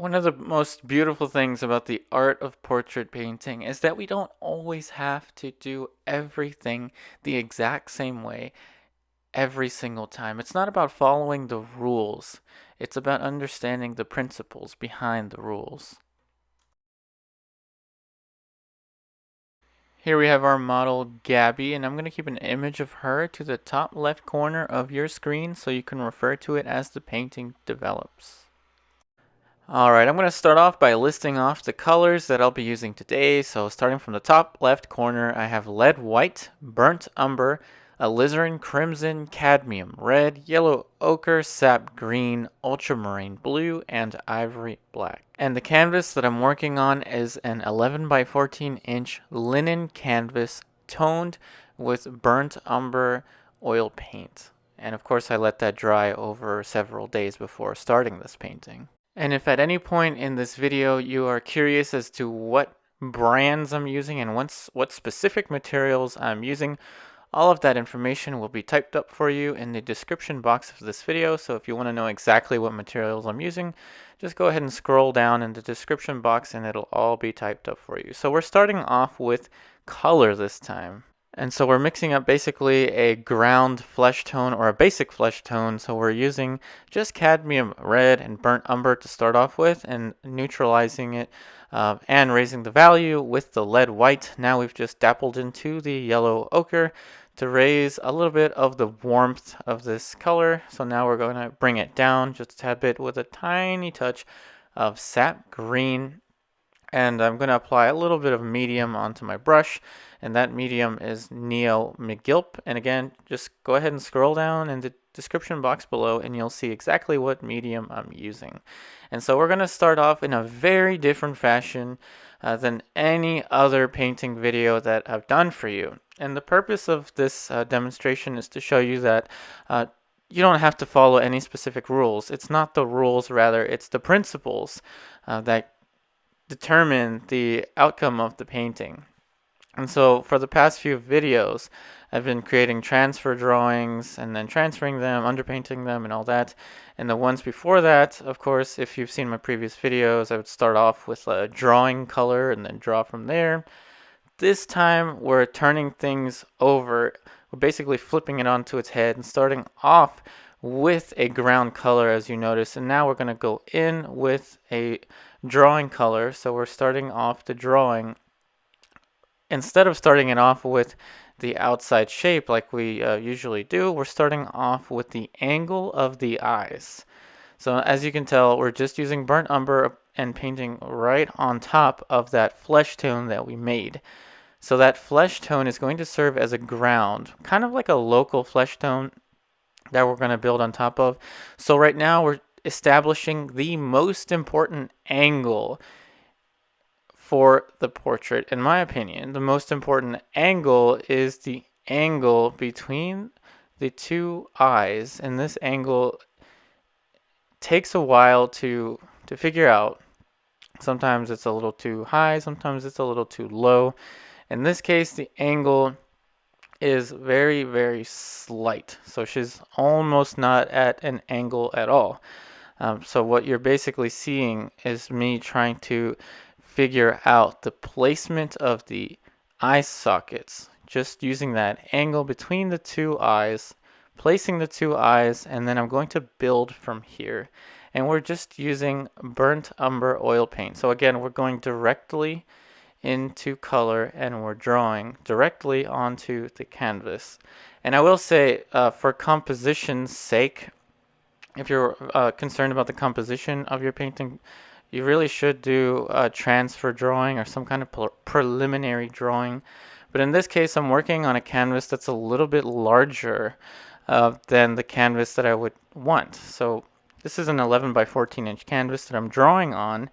One of the most beautiful things about the art of portrait painting is that we don't always have to do everything the exact same way every single time. It's not about following the rules, it's about understanding the principles behind the rules. Here we have our model Gabby, and I'm going to keep an image of her to the top left corner of your screen so you can refer to it as the painting develops. Alright, I'm going to start off by listing off the colors that I'll be using today. So starting from the top left corner, I have lead white, burnt umber, alizarin crimson, cadmium red, yellow ochre, sap green, ultramarine blue, and ivory black. And the canvas that I'm working on is an 11 by 14 inch linen canvas toned with burnt umber oil paint. And of course I let that dry over several days before starting this painting. And if at any point in this video you are curious as to what brands I'm using and what specific materials I'm using, all of that information will be typed up for you in the description box of this video. So if you want to know exactly what materials I'm using, just go ahead and scroll down in the description box and it'll all be typed up for you. So we're starting off with color this time. And so we're mixing up basically a ground flesh tone or a basic flesh tone. So we're using just cadmium red and burnt umber to start off with and neutralizing it and raising the value with the lead white. Now we've just dappled into the yellow ochre to raise a little bit of the warmth of this color. So now we're going to bring it down just a tad bit with a tiny touch of sap green. And I'm going to apply a little bit of medium onto my brush, and that medium is Neo-Megilp. And again, just go ahead and scroll down in the description box below and you'll see exactly what medium I'm using. And so we're going to start off in a very different fashion than any other painting video that I've done for you. And the purpose of this demonstration is to show you that you don't have to follow any specific rules. It's not the rules, rather, it's the principles that determine the outcome of the painting. And so for the past few videos, I've been creating transfer drawings and then transferring them, underpainting them, and all that. And the ones before that, of course, if you've seen my previous videos, I would start off with a drawing color and then draw from there. This time, we're turning things over. We're basically flipping it onto its head and starting off with a ground color, as you notice. And now we're going to go in with a drawing color. So we're starting off the drawing. Instead of starting it off with the outside shape like we usually do, we're starting off with the angle of the eyes. So as you can tell, we're just using burnt umber and painting right on top of that flesh tone that we made. So that flesh tone is going to serve as a ground, kind of like a local flesh tone that we're going to build on top of. So right now we're establishing the most important angle for the portrait. In my opinion, the most important angle is the angle between the two eyes, and this angle takes a while to figure out. Sometimes it's a little too high, sometimes it's a little too low. In this case, the angle is very, very slight. So she's almost not at an angle at all. So what you're basically seeing is me trying to figure out the placement of the eye sockets, just using that angle between the two eyes, placing the two eyes, and then I'm going to build from here. And we're just using burnt umber oil paint. So again, we're going directly into color and we're drawing directly onto the canvas. And I will say, for composition's sake, if you're concerned about the composition of your painting, you really should do a transfer drawing or some kind of preliminary drawing. But in this case, I'm working on a canvas that's a little bit larger than the canvas that I would want. So this is an 11 by 14 inch canvas that I'm drawing on.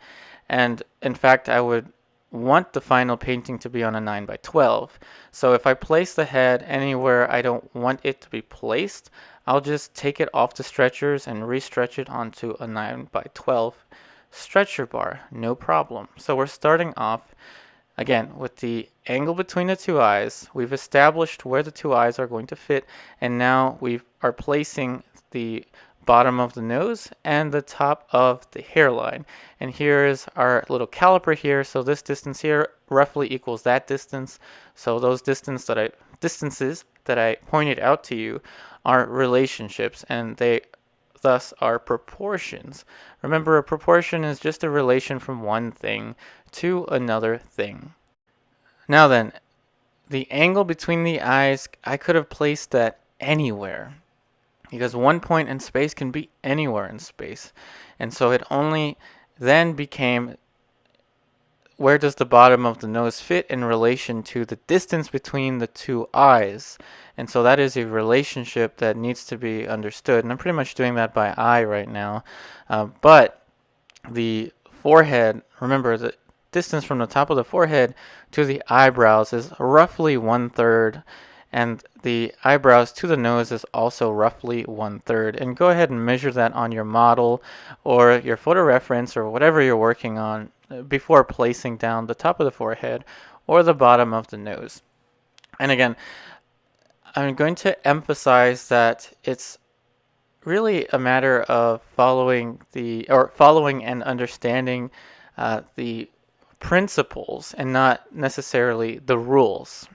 And in fact, I would want the final painting to be on a 9 by 12. So if I place the head anywhere I don't want it to be placed, I'll just take it off the stretchers and re-stretch it onto a 9 by 12 stretcher bar, no problem. So we're starting off again with the angle between the two eyes. We've established where the two eyes are going to fit, and now we are placing the bottom of the nose and the top of the hairline. And here is our little caliper here. So this distance here roughly equals that distance. So those distances that I pointed out to you are relationships, and they thus are proportions. Remember, a proportion is just a relation from one thing to another thing. Now then, the angle between the eyes, I could have placed that anywhere, because one point in space can be anywhere in space. And so it only then became, where does the bottom of the nose fit in relation to the distance between the two eyes? And so that is a relationship that needs to be understood. And I'm pretty much doing that by eye right now. But the forehead, remember the distance from the top of the forehead to the eyebrows is roughly 1/3. And the eyebrows to the nose is also roughly 1/3. And go ahead and measure that on your model or your photo reference or whatever you're working on before placing down the top of the forehead or the bottom of the nose. And again, I'm going to emphasize that it's really a matter of following and understanding the principles and not necessarily the rules.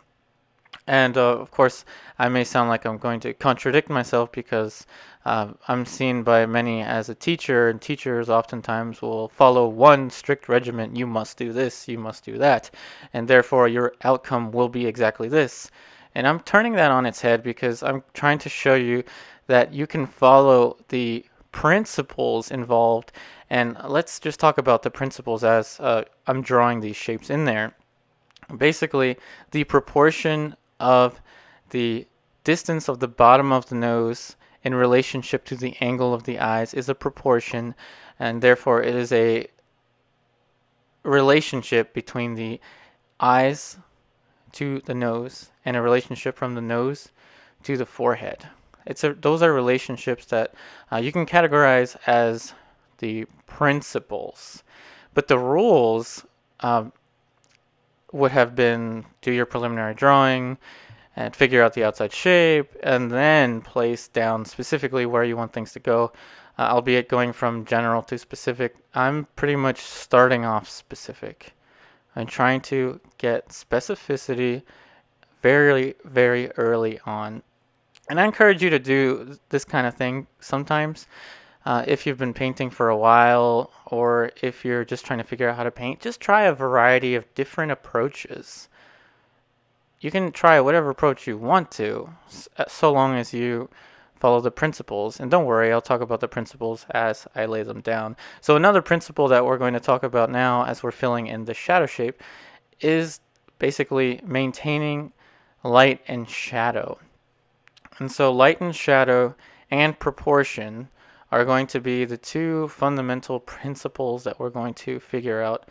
And of course, I may sound like I'm going to contradict myself because I'm seen by many as a teacher, and teachers oftentimes will follow one strict regimen. You must do this, you must do that, and therefore your outcome will be exactly this. And I'm turning that on its head because I'm trying to show you that you can follow the principles involved. And let's just talk about the principles as I'm drawing these shapes in there. Basically, the proportion of the distance of the bottom of the nose in relationship to the angle of the eyes is a proportion, and therefore it is a relationship between the eyes to the nose and a relationship from the nose to the forehead. Those are relationships that you can categorize as the principles, but the rules would have been do your preliminary drawing and figure out the outside shape and then place down specifically where you want things to go, albeit going from general to specific. I'm pretty much starting off specific. I'm trying to get specificity very, very early on. And I encourage you to do this kind of thing sometimes. If you've been painting for a while, or if you're just trying to figure out how to paint, just try a variety of different approaches. You can try whatever approach you want to, so long as you follow the principles. And don't worry, I'll talk about the principles as I lay them down. So another principle that we're going to talk about now as we're filling in the shadow shape is basically maintaining light and shadow. And so light and shadow and proportion are going to be the two fundamental principles that we're going to figure out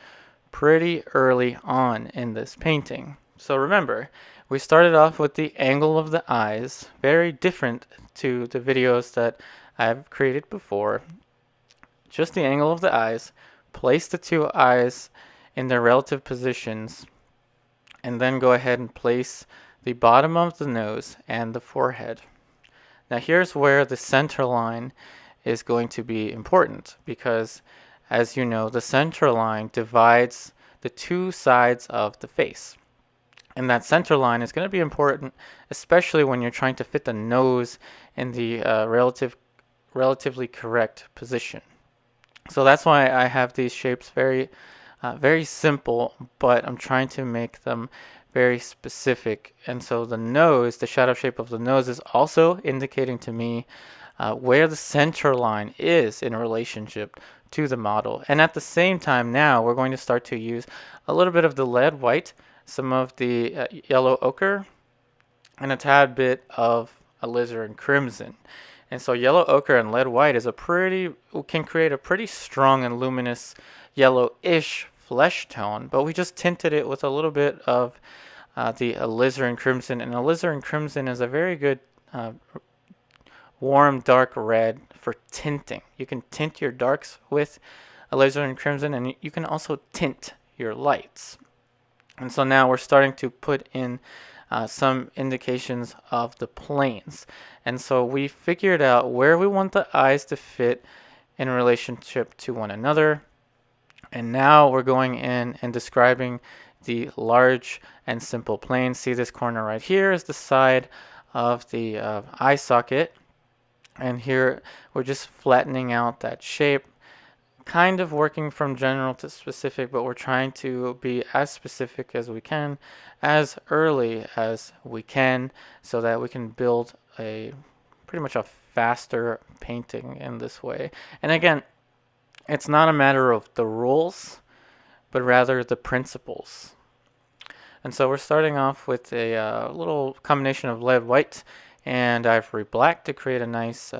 pretty early on in this painting. So remember, we started off with the angle of the eyes, very different to the videos that I've created before. Just the angle of the eyes, place the two eyes in their relative positions, and then go ahead and place the bottom of the nose and the forehead. Now here's where the center line is going to be important, because as you know, the center line divides the two sides of the face. And that center line is going to be important, especially when you're trying to fit the nose in the relatively correct position. So that's why I have these shapes very simple, but I'm trying to make them very specific. And so the nose, the shadow shape of the nose, is also indicating to me where the center line is in relationship to the model. And at the same time now, we're going to start to use a little bit of the lead white, some of the yellow ochre, and a tad bit of alizarin crimson. And so yellow ochre and lead white can create a pretty strong and luminous yellowish flesh tone, but we just tinted it with a little bit of the alizarin crimson. And alizarin crimson is a very good warm dark red for tinting. You can tint your darks with alizarin crimson, and you can also tint your lights. And so now we're starting to put in some indications of the planes. And so we figured out where we want the eyes to fit in relationship to one another. And now we're going in and describing the large and simple plane. See this corner right here is the side of the eye socket. And here we're just flattening out that shape, kind of working from general to specific, but we're trying to be as specific as we can, as early as we can, so that we can build a pretty much a faster painting in this way. And again, it's not a matter of the rules, but rather the principles. And so we're starting off with a little combination of lead white and ivory black to create a nice,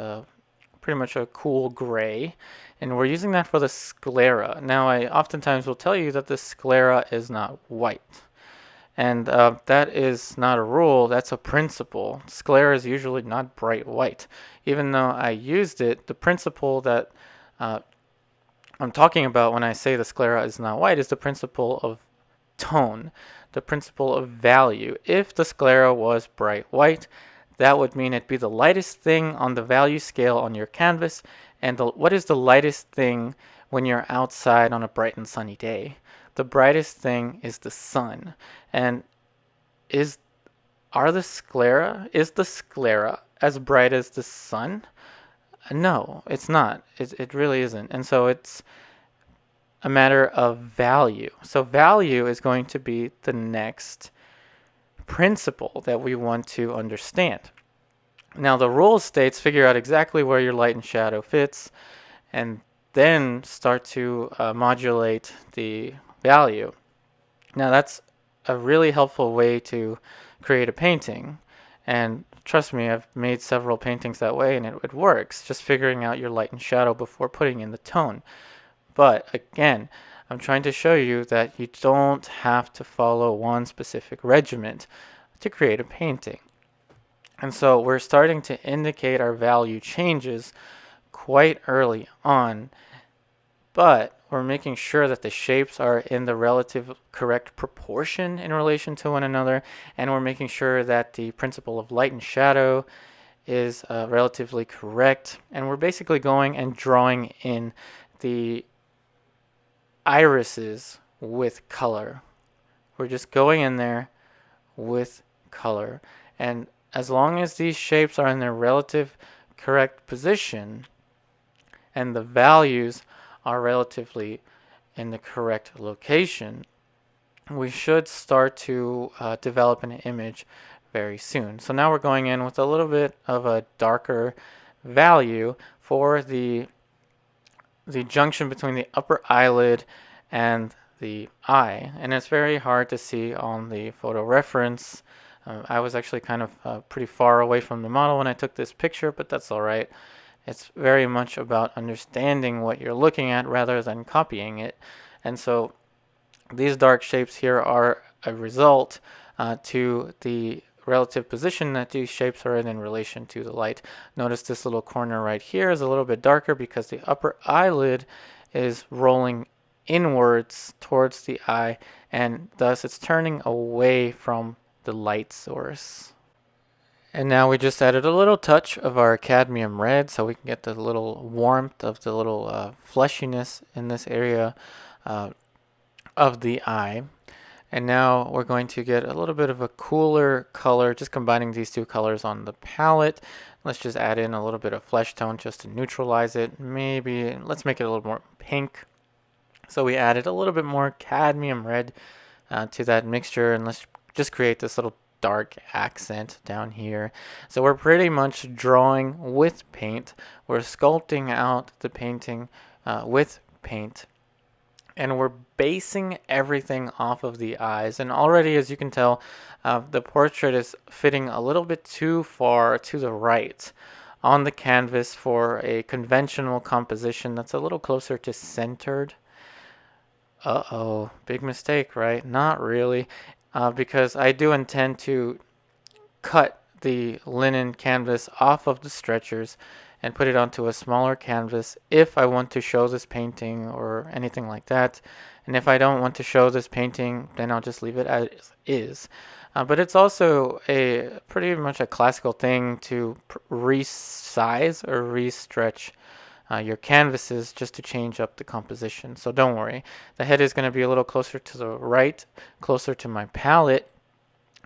pretty much a cool gray. And we're using that for the sclera. Now, I oftentimes will tell you that the sclera is not white. And that is not a rule, that's a principle. Sclera is usually not bright white. Even though I used it, the principle that I'm talking about when I say the sclera is not white is the principle of tone, the principle of value. If the sclera was bright white, that would mean it'd be the lightest thing on the value scale on your canvas. And what is the lightest thing when you're outside on a bright and sunny day? The brightest thing is the sun. And is the sclera as bright as the sun? No, it's not. It really isn't. And so it's a matter of value. So value is going to be the next principle that we want to understand. Now the rule states figure out exactly where your light and shadow fits, and then start to modulate the value. Now that's a really helpful way to create a painting, and trust me, I've made several paintings that way and it works, just figuring out your light and shadow before putting in the tone. But again, I'm trying to show you that you don't have to follow one specific regiment to create a painting. And so we're starting to indicate our value changes quite early on, but we're making sure that the shapes are in the relative correct proportion in relation to one another, and we're making sure that the principle of light and shadow is relatively correct. And we're basically going and drawing in the irises with color. We're just going in there with color. And as long as these shapes are in their relative correct position and the values are relatively in the correct location, we should start to develop an image very soon. So now we're going in with a little bit of a darker value for the junction between the upper eyelid and the eye, and it's very hard to see on the photo reference. I was actually kind of pretty far away from the model when I took this picture, but that's all right. It's very much about understanding what you're looking at rather than copying it. And so these dark shapes here are a result to the relative position that these shapes are in relation to the light. Notice this little corner right here is a little bit darker because the upper eyelid is rolling inwards towards the eye, and thus it's turning away from the light source. And now we just added a little touch of our cadmium red so we can get the little warmth of the little fleshiness in this area of the eye. And now we're going to get a little bit of a cooler color, just combining these two colors on the palette. Let's just add in a little bit of flesh tone just to neutralize it. Maybe let's make it a little more pink. So we added a little bit more cadmium red to that mixture, and let's just create this little dark accent down here. So we're pretty much drawing with paint. We're sculpting out the painting with paint. And we're basing everything off of the eyes. And already, as you can tell, the portrait is fitting a little bit too far to the right on the canvas for a conventional composition that's a little closer to centered. Uh-oh, big mistake, right? Not really, because I do intend to cut the linen canvas off of the stretchers and put it onto a smaller canvas if I want to show this painting or anything like that. And if I don't want to show this painting, then I'll just leave it as is. But it's also a pretty much a classical thing to resize or restretch your canvases just to change up the composition. So don't worry. The head is going to be a little closer to the right, closer to my palette,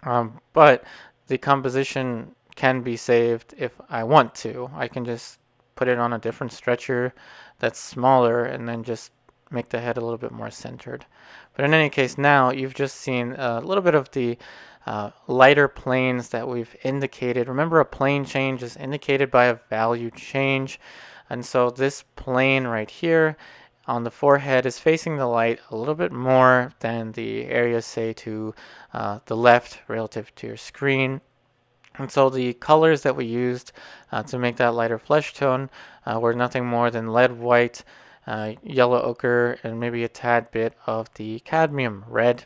but the composition can be saved if I want to. I can just put it on a different stretcher that's smaller and then just make the head a little bit more centered. But in any case, now you've just seen a little bit of the lighter planes that we've indicated. Remember, a plane change is indicated by a value change. And so this plane right here on the forehead is facing the light a little bit more than the area, say, to the left relative to your screen. And so the colors that we used to make that lighter flesh tone were nothing more than lead white, yellow ochre, and maybe a tad bit of the cadmium red.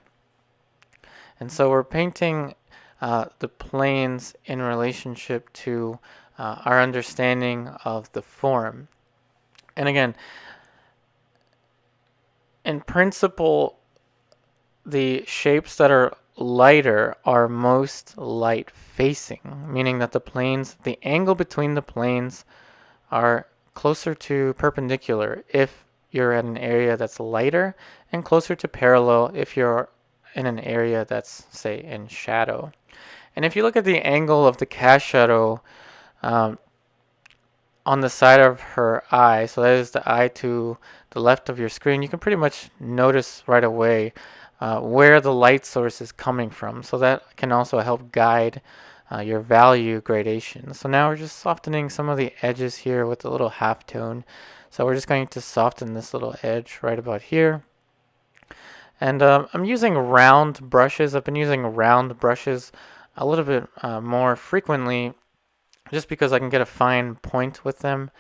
And so we're painting the planes in relationship to our understanding of the form. And again, in principle, the shapes that are lighter are most light facing, meaning that the planes, the angle between the planes are closer to perpendicular if you're at an area that's lighter, and closer to parallel if you're in an area that's, say, in shadow. And if you look at the angle of the cast shadow on the side of her eye, so that is the eye to the left of your screen, you can pretty much notice right away where the light source is coming from. So that can also help guide your value gradation. So now we're just softening some of the edges here with a little halftone. So we're just going to soften this little edge right about here. And I'm using round brushes. I've been using round brushes a little bit more frequently just because I can get a fine point with them.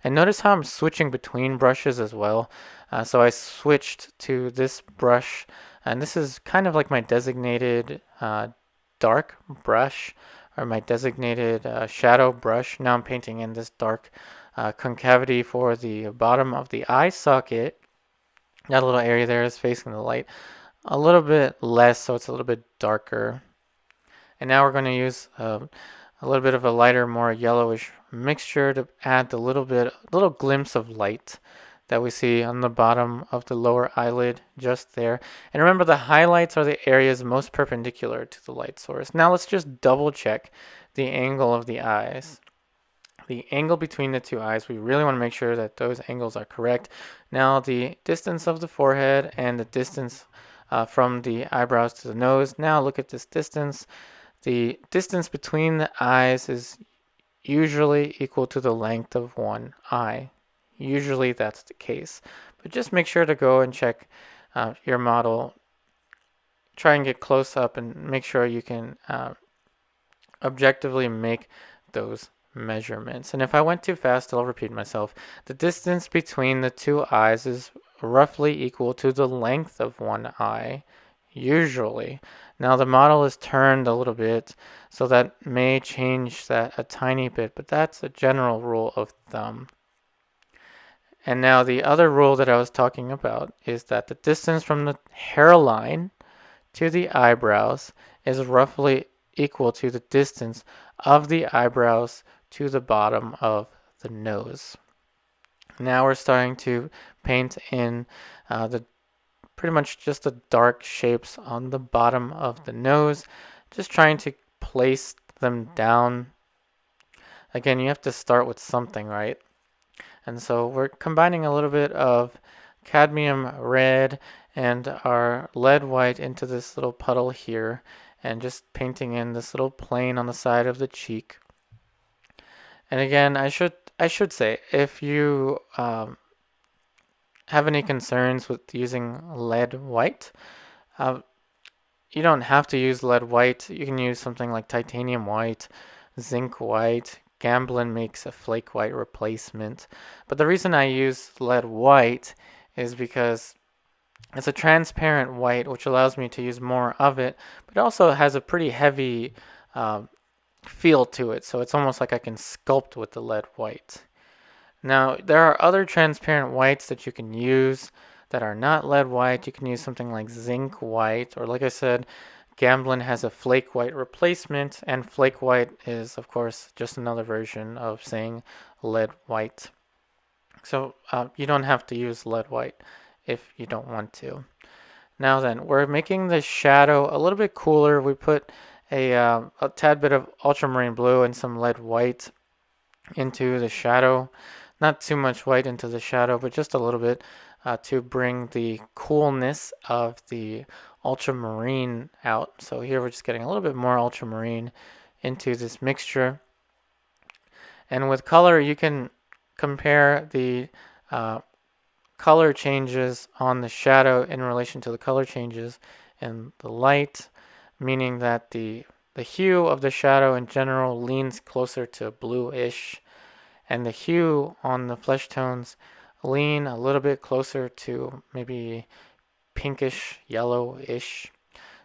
And notice how I'm switching between brushes as well. So I switched to this brush, and this is kind of like my designated dark brush, or my designated shadow brush. Now I'm painting in this dark concavity for the bottom of the eye socket. That little area there is facing the light a little bit less, so it's a little bit darker. And now we're going to use a little bit of a lighter, more yellowish mixture to add the little glimpse of light that we see on the bottom of the lower eyelid, just there. And remember, the highlights are the areas most perpendicular to the light source. Now let's just double check the angle of the eyes. The angle between the two eyes, we really want to make sure that those angles are correct. Now the distance of the forehead and the distance from the eyebrows to the nose. Now look at this distance. The distance between the eyes is usually equal to the length of one eye. Usually that's the case. But just make sure to go and check your model. Try and get close up and make sure you can objectively make those measurements. And if I went too fast, I'll repeat myself. The distance between the two eyes is roughly equal to the length of one eye, usually. Now the model is turned a little bit, so that may change that a tiny bit, but that's a general rule of thumb. And now the other rule that I was talking about is that the distance from the hairline to the eyebrows is roughly equal to the distance of the eyebrows to the bottom of the nose. Now we're starting to paint in pretty much just the dark shapes on the bottom of the nose, just trying to place them down. Again, you have to start with something, right? And so we're combining a little bit of cadmium red and our lead white into this little puddle here, and just painting in this little plane on the side of the cheek. And again, I should say, if you have any concerns with using lead white, you don't have to use lead white. You can use something like titanium white, zinc white. Gamblin makes a flake white replacement. But the reason I use lead white is because it's a transparent white, which allows me to use more of it, but it also has a pretty heavy feel to it, so it's almost like I can sculpt with the lead white. Now, there are other transparent whites that you can use. that are not lead white. You can use something like zinc white, or like I said, Gamblin has a flake white replacement, and flake white is, of course, just another version of saying lead white. So you don't have to use lead white if you don't want to. Now then, we're making the shadow a little bit cooler. We put a tad bit of ultramarine blue and some lead white into the shadow. Not too much white into the shadow, but just a little bit to bring the coolness of the ultramarine out. So here we're just getting a little bit more ultramarine into this mixture. And with color, you can compare the color changes on the shadow in relation to the color changes in the light, meaning that the hue of the shadow in general leans closer to bluish, and the hue on the flesh tones lean a little bit closer to maybe pinkish, yellowish.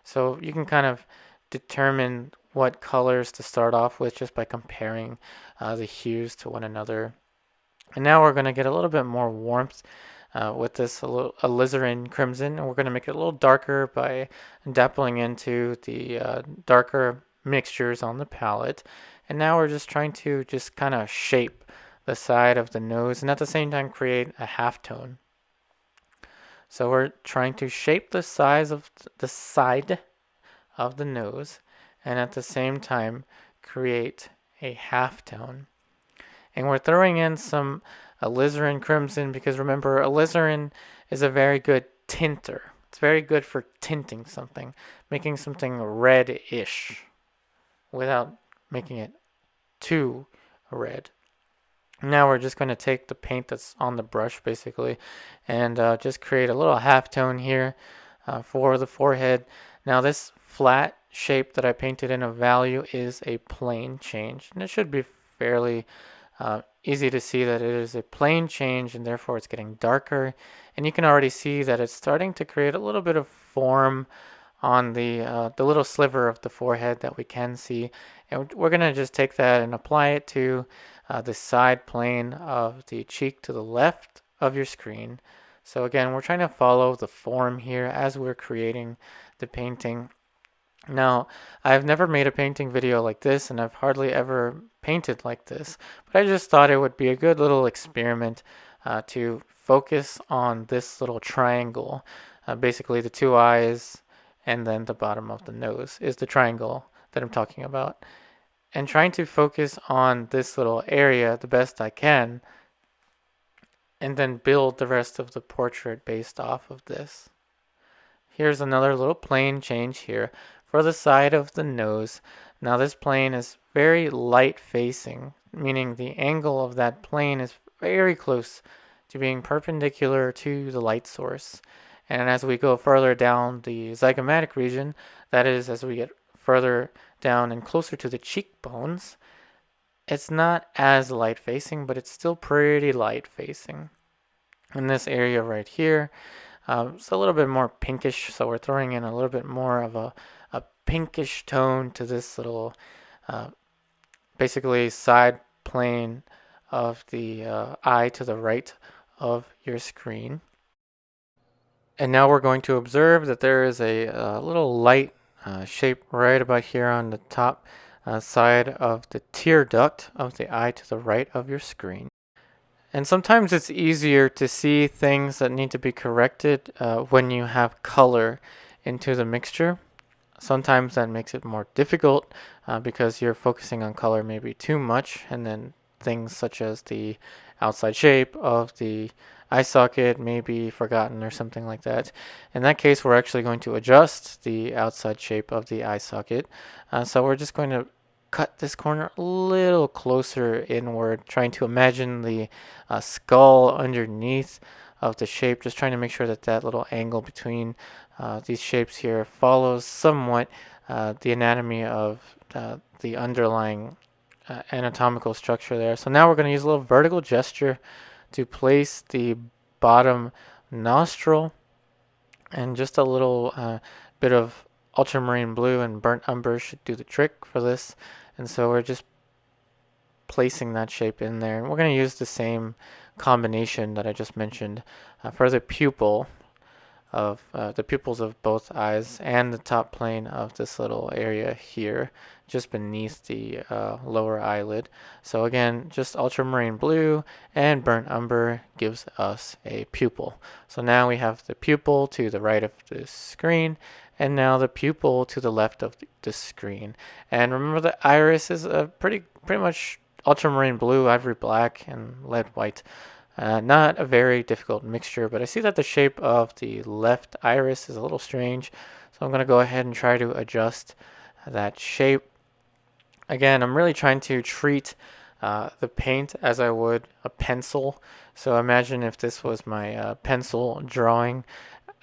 So you can kind of determine what colors to start off with just by comparing the hues to one another. And now we're going to get a little bit more warmth with this alizarin crimson, and we're going to make it a little darker by dappling into the darker mixtures on the palette. And now we're just trying to just kind of shape the side of the nose and at the same time create a halftone. So we're trying to shape the size of the side of the nose and at the same time create a halftone. And we're throwing in some alizarin crimson because remember, alizarin is a very good tinter. It's very good for tinting something, making something red-ish without making it too red. Now we're just going to take the paint that's on the brush basically and just create a little halftone here for the forehead. Now this flat shape that I painted in a value is a plane change, and it should be fairly easy to see that it is a plane change and therefore it's getting darker, and you can already see that it's starting to create a little bit of form on the little sliver of the forehead that we can see, and we're going to just take that and apply it to the side plane of the cheek to the left of your screen. So again, we're trying to follow the form here as we're creating the painting. Now, I've never made a painting video like this, and I've hardly ever painted like this, but I just thought it would be a good little experiment to focus on this little triangle. Basically, the two eyes and then the bottom of the nose is the triangle that I'm talking about. And trying to focus on this little area the best I can, and then build the rest of the portrait based off of this. Here's another little plane change here for the side of the nose. Now this plane is very light facing, meaning the angle of that plane is very close to being perpendicular to the light source. And as we go further down the zygomatic region, that is as we get further down and closer to the cheekbones, it's not as light facing, but it's still pretty light facing. In this area right here, it's a little bit more pinkish, so we're throwing in a little bit more of a pinkish tone to this little basically side plane of the eye to the right of your screen. And now we're going to observe that there is a little light shape right about here on the top side of the tear duct of the eye to the right of your screen. And sometimes it's easier to see things that need to be corrected when you have color into the mixture. Sometimes that makes it more difficult because you're focusing on color maybe too much, and then things such as the outside shape of the eye socket may be forgotten or something like that. In that case, we're actually going to adjust the outside shape of the eye socket. So we're just going to cut this corner a little closer inward, trying to imagine the skull underneath of the shape, just trying to make sure that that little angle between these shapes here follows somewhat the anatomy of the underlying anatomical structure there. So now we're going to use a little vertical gesture to place the bottom nostril, and just a little bit of ultramarine blue and burnt umber should do the trick for this. And so we're just placing that shape in there, and we're going to use the same combination that I just mentioned for the pupil of the pupils of both eyes and the top plane of this little area here just beneath the lower eyelid. So again, just ultramarine blue and burnt umber gives us a pupil. So now we have the pupil to the right of the screen and now the pupil to the left of the screen. And remember the iris is pretty much ultramarine blue, ivory black, and lead white. Not a very difficult mixture, but I see that the shape of the left iris is a little strange, so I'm going to go ahead and try to adjust that shape. Again, I'm really trying to treat the paint as I would a pencil. So imagine if this was my pencil drawing.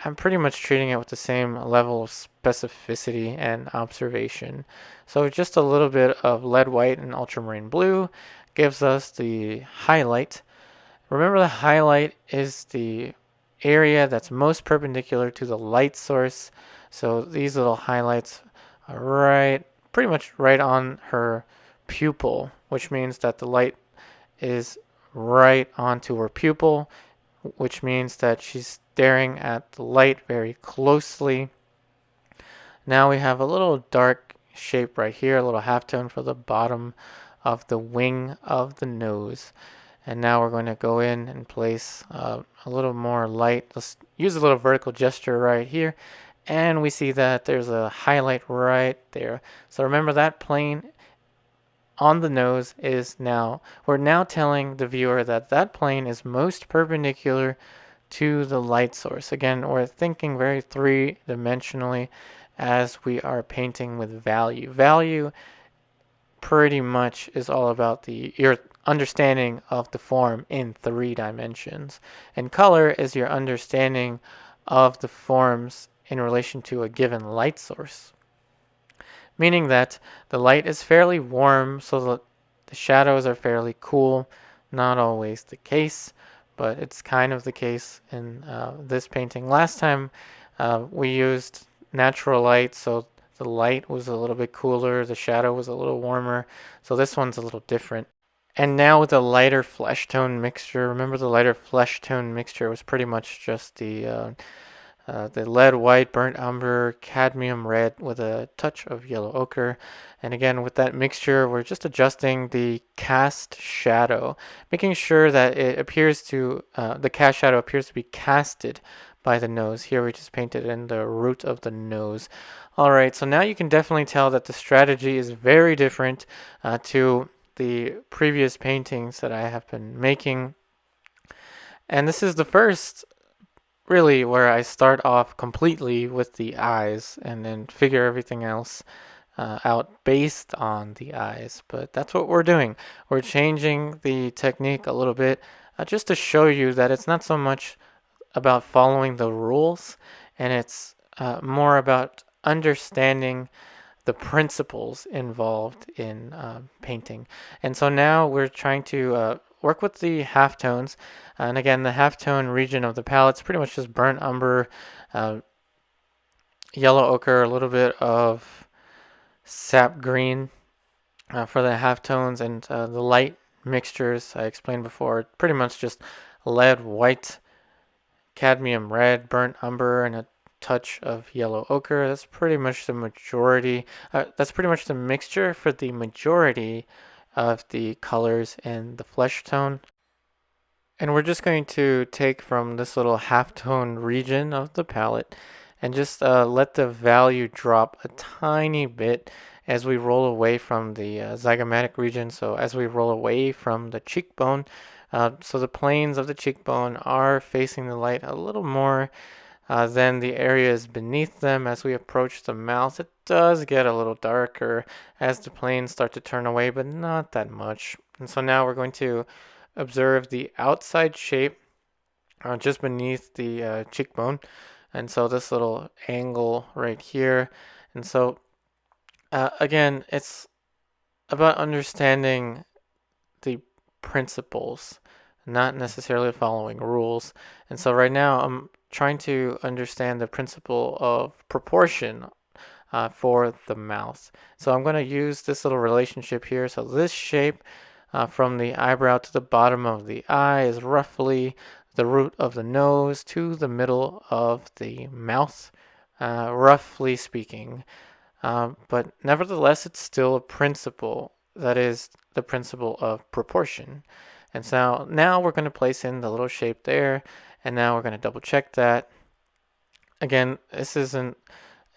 I'm pretty much treating it with the same level of specificity and observation. So just a little bit of lead white and ultramarine blue gives us the highlight. Remember, the highlight is the area that's most perpendicular to the light source. So these little highlights are pretty much right on her pupil, which means that the light is right onto her pupil, which means that she's staring at the light very closely. Now we have a little dark shape right here, a little halftone for the bottom of the wing of the nose. And now we're going to go in and place a little more light. Let's use a little vertical gesture right here. And we see that there's a highlight right there. So remember that plane on the nose is we're now telling the viewer that that plane is most perpendicular to the light source. Again, we're thinking very three-dimensionally as we are painting with value. Value pretty much is all about your understanding of the form in 3 dimensions. And color is your understanding of the forms in relation to a given light source. Meaning that the light is fairly warm, so that the shadows are fairly cool. Not always the case, but it's kind of the case in this painting. Last time we used natural light, so the light was a little bit cooler, the shadow was a little warmer, so this one's a little different. And now with a lighter flesh tone mixture, remember the lighter flesh tone mixture was pretty much just the lead white, burnt umber, cadmium red with a touch of yellow ochre. And again, with that mixture, we're just adjusting the cast shadow, making sure that it appears to, the cast shadow appears to be casted by the nose. Here we just painted in the root of the nose. All right, so now you can definitely tell that the strategy is very different to the previous paintings that I have been making. And this is the first really where I start off completely with the eyes and then figure everything else out based on the eyes. But that's what we're doing. We're changing the technique a little bit just to show you that it's not so much about following the rules, and it's more about understanding the principles involved in painting. And so now we're trying to work with the halftones. And again, the halftone region of the palette's pretty much just burnt umber, yellow ochre, a little bit of sap green for the halftones, and the light mixtures I explained before, pretty much just lead white, cadmium red, burnt umber, and a touch of yellow ochre. That's pretty much the majority. That's pretty much the mixture for the majority of the colors in the flesh tone. And we're just going to take from this little halftone region of the palette and just let the value drop a tiny bit as we roll away from the zygomatic region. So as we roll away from the cheekbone, so the planes of the cheekbone are facing the light a little more than the areas beneath them. As we approach the mouth, it does get a little darker as the planes start to turn away, but not that much. And so now we're going to observe the outside shape just beneath the cheekbone. And so this little angle right here. And so again, it's about understanding the principles, not necessarily following rules. And so right now I'm trying to understand the principle of proportion for the mouth. So I'm going to use this little relationship here. So this shape from the eyebrow to the bottom of the eye is roughly the root of the nose to the middle of the mouth, roughly speaking. But nevertheless, it's still a principle. That is the principle of proportion. And so now we're going to place in the little shape there, and now we're going to double check that. Again, this isn't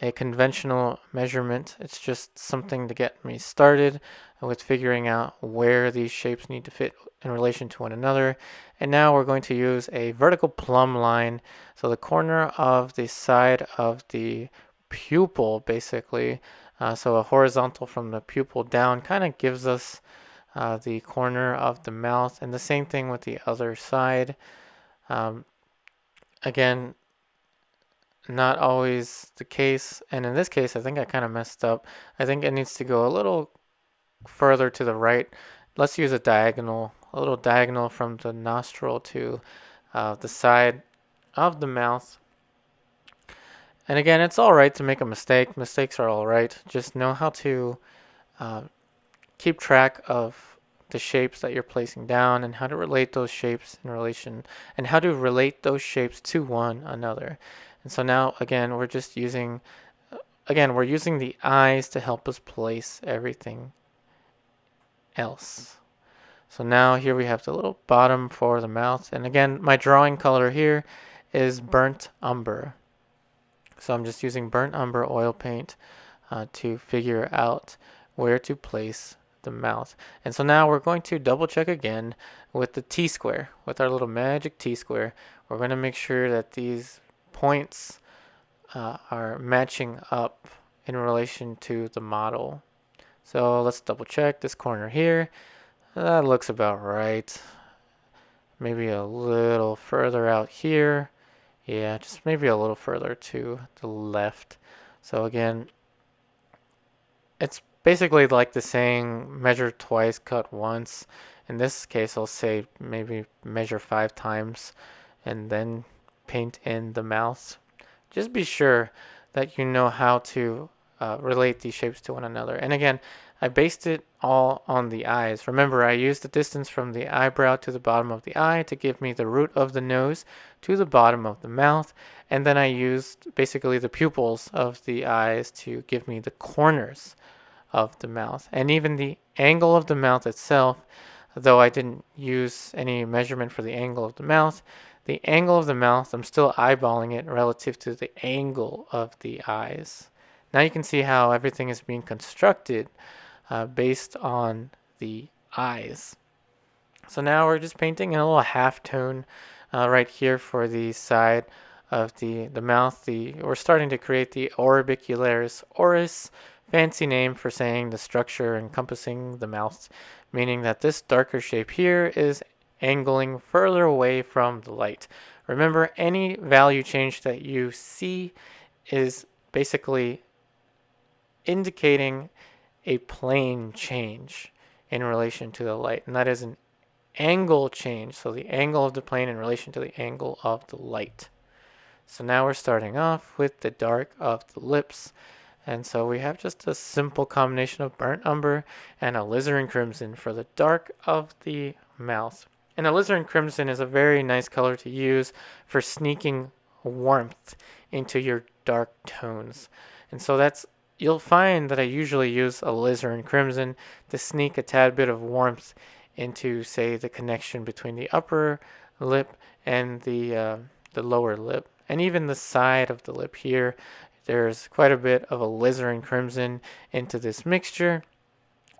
a conventional measurement. It's just something to get me started with figuring out where these shapes need to fit in relation to one another. And now we're going to use a vertical plumb line. So the corner of the side of the pupil, basically, so a horizontal from the pupil down kind of gives us the corner of the mouth, and the same thing with the other side. Again, not always the case, and in this case I think I kind of messed up. I think it needs to go a little further to the right. Let's use a little diagonal from the nostril to the side of the mouth. And again, it's all right to make a mistake. Mistakes are all right. Just know how to keep track of the shapes that you're placing down and how to relate those shapes in relation and how to relate those shapes to one another. And so now again, we're using the eyes to help us place everything else. So now here we have the little bottom for the mouth. And again, my drawing color here is burnt umber. So I'm just using burnt umber oil paint to figure out where to place the mouth. And so now we're going to double check again with the T-square, with our little magic T-square. We're going to make sure that these points are matching up in relation to the model. So let's double check this corner here. That looks about right. Maybe a little further out here. Yeah, just maybe a little further to the left. So again, it's basically like the saying, measure twice, cut once. In this case, I'll say maybe measure 5 times and then paint in the mouth. Just be sure that you know how to relate these shapes to one another. And again, I based it all on the eyes. Remember, I used the distance from the eyebrow to the bottom of the eye to give me the root of the nose to the bottom of the mouth. And then I used basically the pupils of the eyes to give me the corners of the mouth. And even the angle of the mouth itself, though I didn't use any measurement for the angle of the mouth, I'm still eyeballing it relative to the angle of the eyes. Now you can see how everything is being constructed based on the eyes. So now we're just painting in a little half tone right here for the side of the mouth. We're starting to create the orbicularis oris, fancy name for saying the structure encompassing the mouth, meaning that this darker shape here is angling further away from the light. Remember, any value change that you see is basically indicating a plane change in relation to the light, and that is an angle change, so the angle of the plane in relation to the angle of the light. So now we're starting off with the dark of the lips, and so we have just a simple combination of burnt umber and alizarin crimson for the dark of the mouth. And alizarin crimson is a very nice color to use for sneaking warmth into your dark tones. And so you'll find that I usually use alizarin crimson to sneak a tad bit of warmth into, say, the connection between the upper lip and the lower lip, and even the side of the lip here. There's quite a bit of alizarin crimson into this mixture.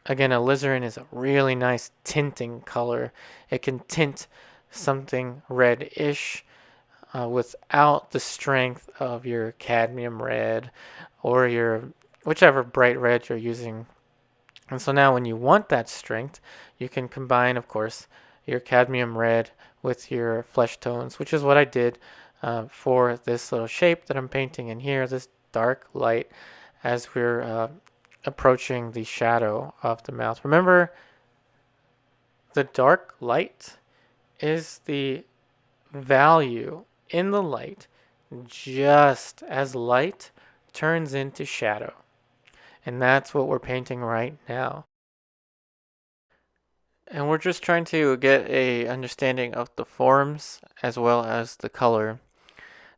Again, alizarin is a really nice tinting color. It can tint something reddish without the strength of your cadmium red or your whichever bright red you're using. And so now when you want that strength, you can combine, of course, your cadmium red with your flesh tones, which is what I did for this little shape that I'm painting in here, this dark light, as we're approaching the shadow of the mouth. Remember, the dark light is the value in the light just as light turns into shadow. And that's what we're painting right now. And we're just trying to get a understanding of the forms as well as the color.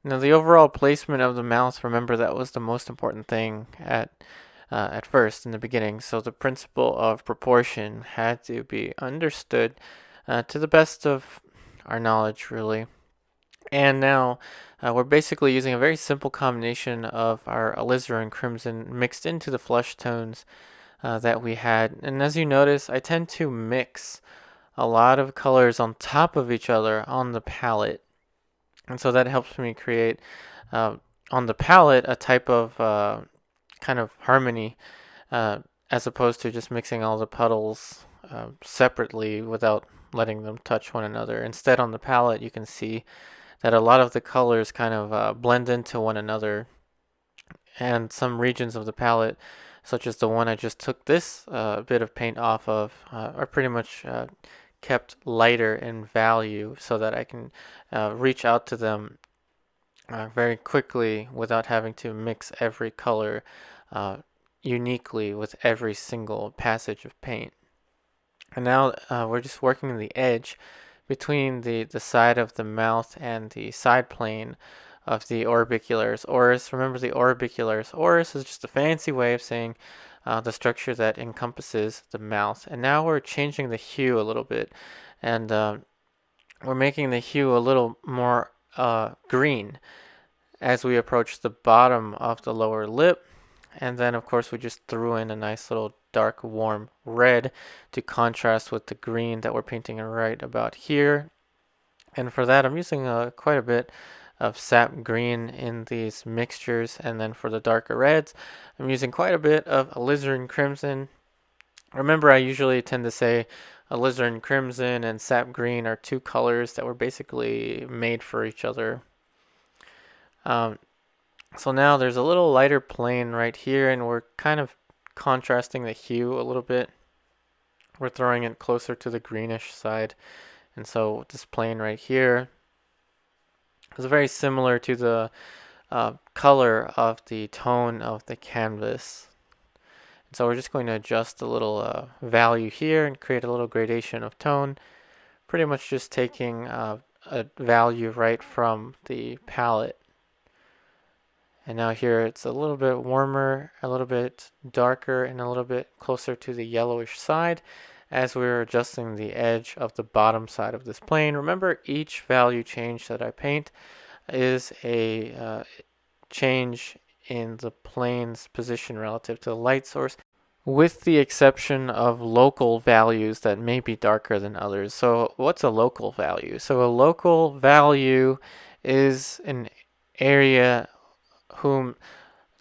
Now the overall placement of the mouth, remember that was the most important thing at first in the beginning. So the principle of proportion had to be understood to the best of our knowledge, really. And now we're basically using a very simple combination of our alizarin crimson mixed into the flush tones that we had. And as you notice, I tend to mix a lot of colors on top of each other on the palette. And so that helps me create on the palette a type of kind of harmony as opposed to just mixing all the puddles separately without letting them touch one another. Instead, on the palette, you can see that a lot of the colors kind of blend into one another, and some regions of the palette, such as the one I just took this bit of paint off of, are pretty much kept lighter in value so that I can reach out to them very quickly without having to mix every color uniquely with every single passage of paint. And now we're just working the edge between the side of the mouth and the side plane of the orbicularis oris. Remember, the orbicularis oris is just a fancy way of saying the structure that encompasses the mouth. And now we're changing the hue a little bit, and we're making the hue a little more green as we approach the bottom of the lower lip. And then, of course, we just threw in a nice little dark, warm red to contrast with the green that we're painting right about here. And for that, I'm using quite a bit of sap green in these mixtures. And then for the darker reds, I'm using quite a bit of alizarin crimson. Remember, I usually tend to say alizarin crimson and sap green are two colors that were basically made for each other. So now there's a little lighter plane right here, and we're kind of contrasting the hue a little bit. We're throwing it closer to the greenish side. And so this plane right here is very similar to the color of the tone of the canvas. And so we're just going to adjust a little value here and create a little gradation of tone. Pretty much just taking a value right from the palette. And now here it's a little bit warmer, a little bit darker, and a little bit closer to the yellowish side as we're adjusting the edge of the bottom side of this plane. Remember, each value change that I paint is a change in the plane's position relative to the light source, with the exception of local values that may be darker than others. So what's a local value? So a local value is an area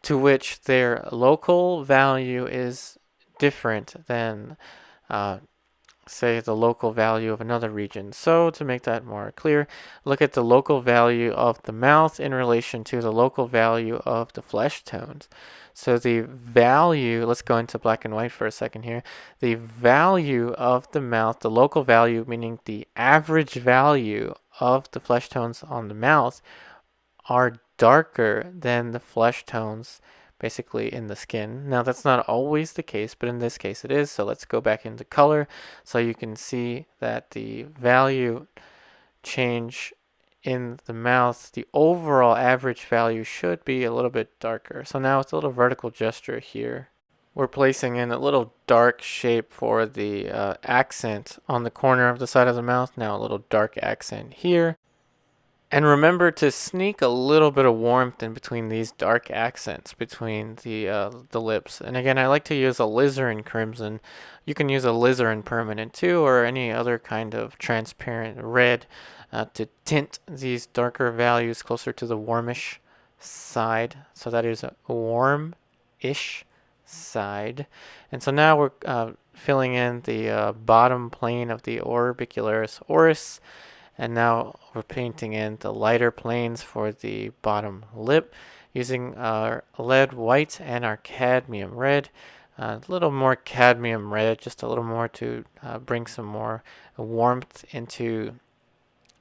to which their local value is different than, say, the local value of another region. So to make that more clear, look at the local value of the mouth in relation to the local value of the flesh tones. So the value, let's go into black and white for a second here. The value of the mouth, the local value, meaning the average value of the flesh tones on the mouth, are darker than the flesh tones basically in the skin. Now that's not always the case, but in this case it is. So let's go back into color so you can see that the value change in the mouth, the overall average value should be a little bit darker. So now with a little vertical gesture here, we're placing in a little dark shape for the accent on the corner of the side of the mouth. Now a little dark accent here. And remember to sneak a little bit of warmth in between these dark accents between the lips. And again, I like to use alizarin crimson. You can use alizarin permanent too, or any other kind of transparent red to tint these darker values closer to the warmish side. So that is a warm-ish side. And so now we're filling in the bottom plane of the orbicularis oris. And now we're painting in the lighter planes for the bottom lip using our lead white and our cadmium red. A little more cadmium red, just a little more to bring some more warmth into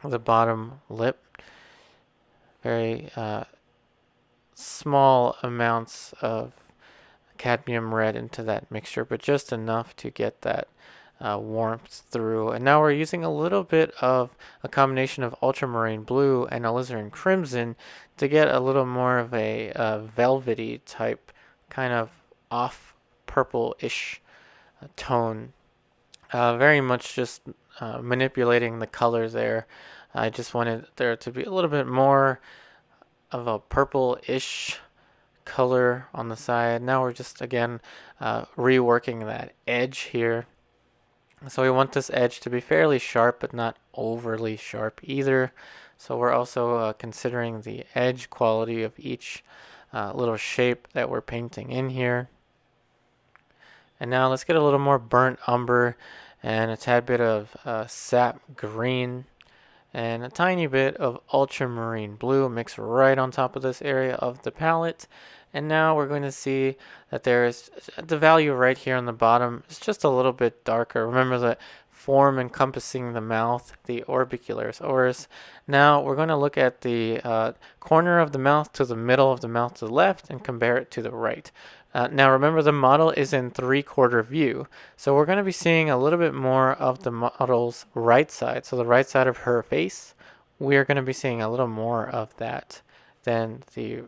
the bottom lip. Very small amounts of cadmium red into that mixture, but just enough to get that warmth through. And now we're using a little bit of a combination of ultramarine blue and alizarin crimson to get a little more of a velvety type, kind of off purple-ish tone. Very much just manipulating the colors there. I just wanted there to be a little bit more of a purple-ish color on the side. Now we're just again reworking that edge here. So we want this edge to be fairly sharp but not overly sharp either. So we're also considering the edge quality of each little shape that we're painting in here. And now let's get a little more burnt umber and a tad bit of sap green and a tiny bit of ultramarine blue mixed right on top of this area of the palette. And now we're going to see that there's the value right here on the bottom is just a little bit darker. Remember the form encompassing the mouth, the orbicularis oris. Now we're going to look at the corner of the mouth to the middle of the mouth to the left and compare it to the right. Now remember the model is in 3/4 view, so we're going to be seeing a little bit more of the model's right side. So the right side of her face, we're going to be seeing a little more of that than the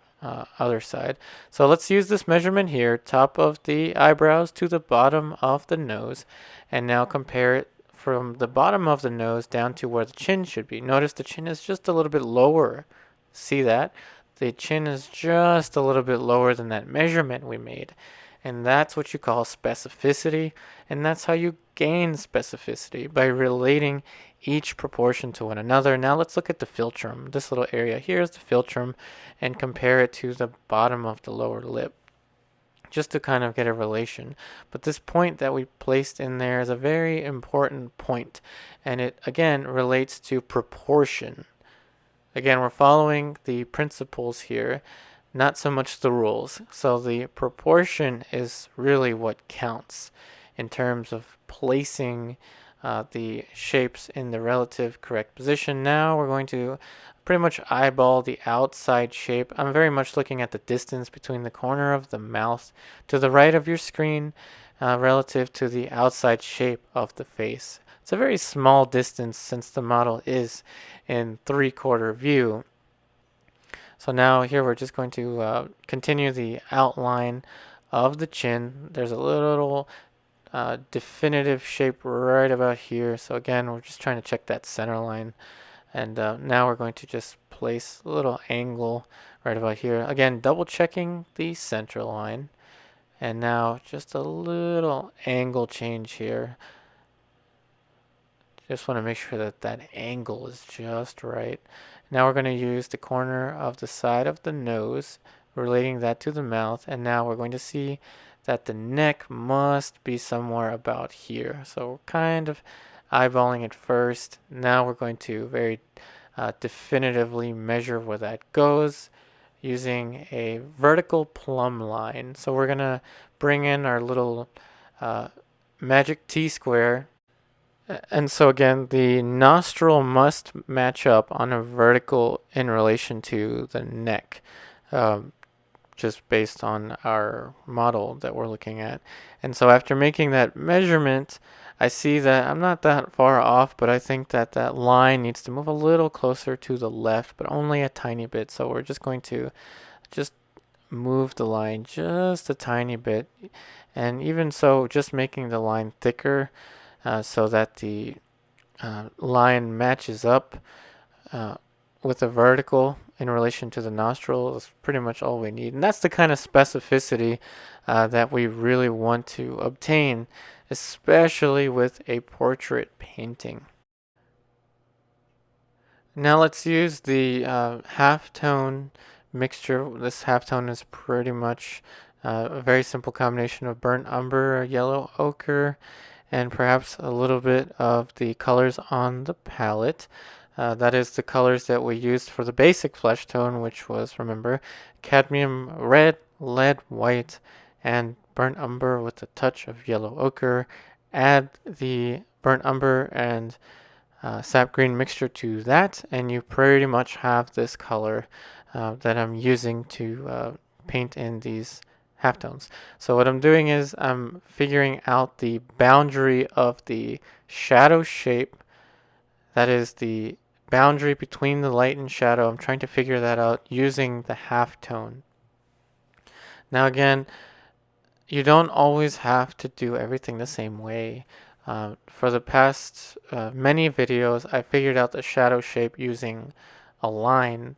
other side. So let's use this measurement here, top of the eyebrows to the bottom of the nose, and now compare it from the bottom of the nose down to where the chin should be. Notice the chin is just a little bit lower. See that? The chin is just a little bit lower than that measurement we made. And that's what you call specificity. And that's how you gain specificity, by relating each proportion to one another. Now let's look at the philtrum. This little area here is the philtrum, and compare it to the bottom of the lower lip, just to kind of get a relation. But this point that we placed in there is a very important point, and it again relates to proportion. Again, we're following the principles here, not so much the rules. So the proportion is really what counts in terms of placing the shapes in the relative correct position. Now we're going to pretty much eyeball the outside shape. I'm very much looking at the distance between the corner of the mouth to the right of your screen relative to the outside shape of the face. It's a very small distance since the model is in 3/4 view. So now here we're just going to continue the outline of the chin. There's a little definitive shape right about here. So again, we're just trying to check that center line. And now we're going to just place a little angle right about here. Again, double checking the center line. And now just a little angle change here. Just want to make sure that that angle is just right. Now we're going to use the corner of the side of the nose, relating that to the mouth. And now we're going to see that the neck must be somewhere about here. So we're kind of eyeballing it first. Now we're going to very definitively measure where that goes using a vertical plumb line. So we're going to bring in our little magic T-square. And so again, the nostril must match up on a vertical in relation to the neck, just based on our model that we're looking at. And so after making that measurement, I see that I'm not that far off, but I think that that line needs to move a little closer to the left, but only a tiny bit. So we're just going to just move the line just a tiny bit. And even so, just making the line thicker, so that the line matches up with the vertical in relation to the nostril is pretty much all we need. And that's the kind of specificity that we really want to obtain, especially with a portrait painting. Now let's use the halftone mixture. This halftone is pretty much a very simple combination of burnt umber, yellow ochre, and perhaps a little bit of the colors on the palette. That is the colors that we used for the basic flesh tone, which was, remember, cadmium red, lead white, and burnt umber with a touch of yellow ochre. Add the burnt umber and sap green mixture to that, and you pretty much have this color that I'm using to paint in these halftones. So what I'm doing is I'm figuring out the boundary of the shadow shape. That is the boundary between the light and shadow. I'm trying to figure that out using the halftone. Now again, you don't always have to do everything the same way. For the past many videos, I figured out the shadow shape using a line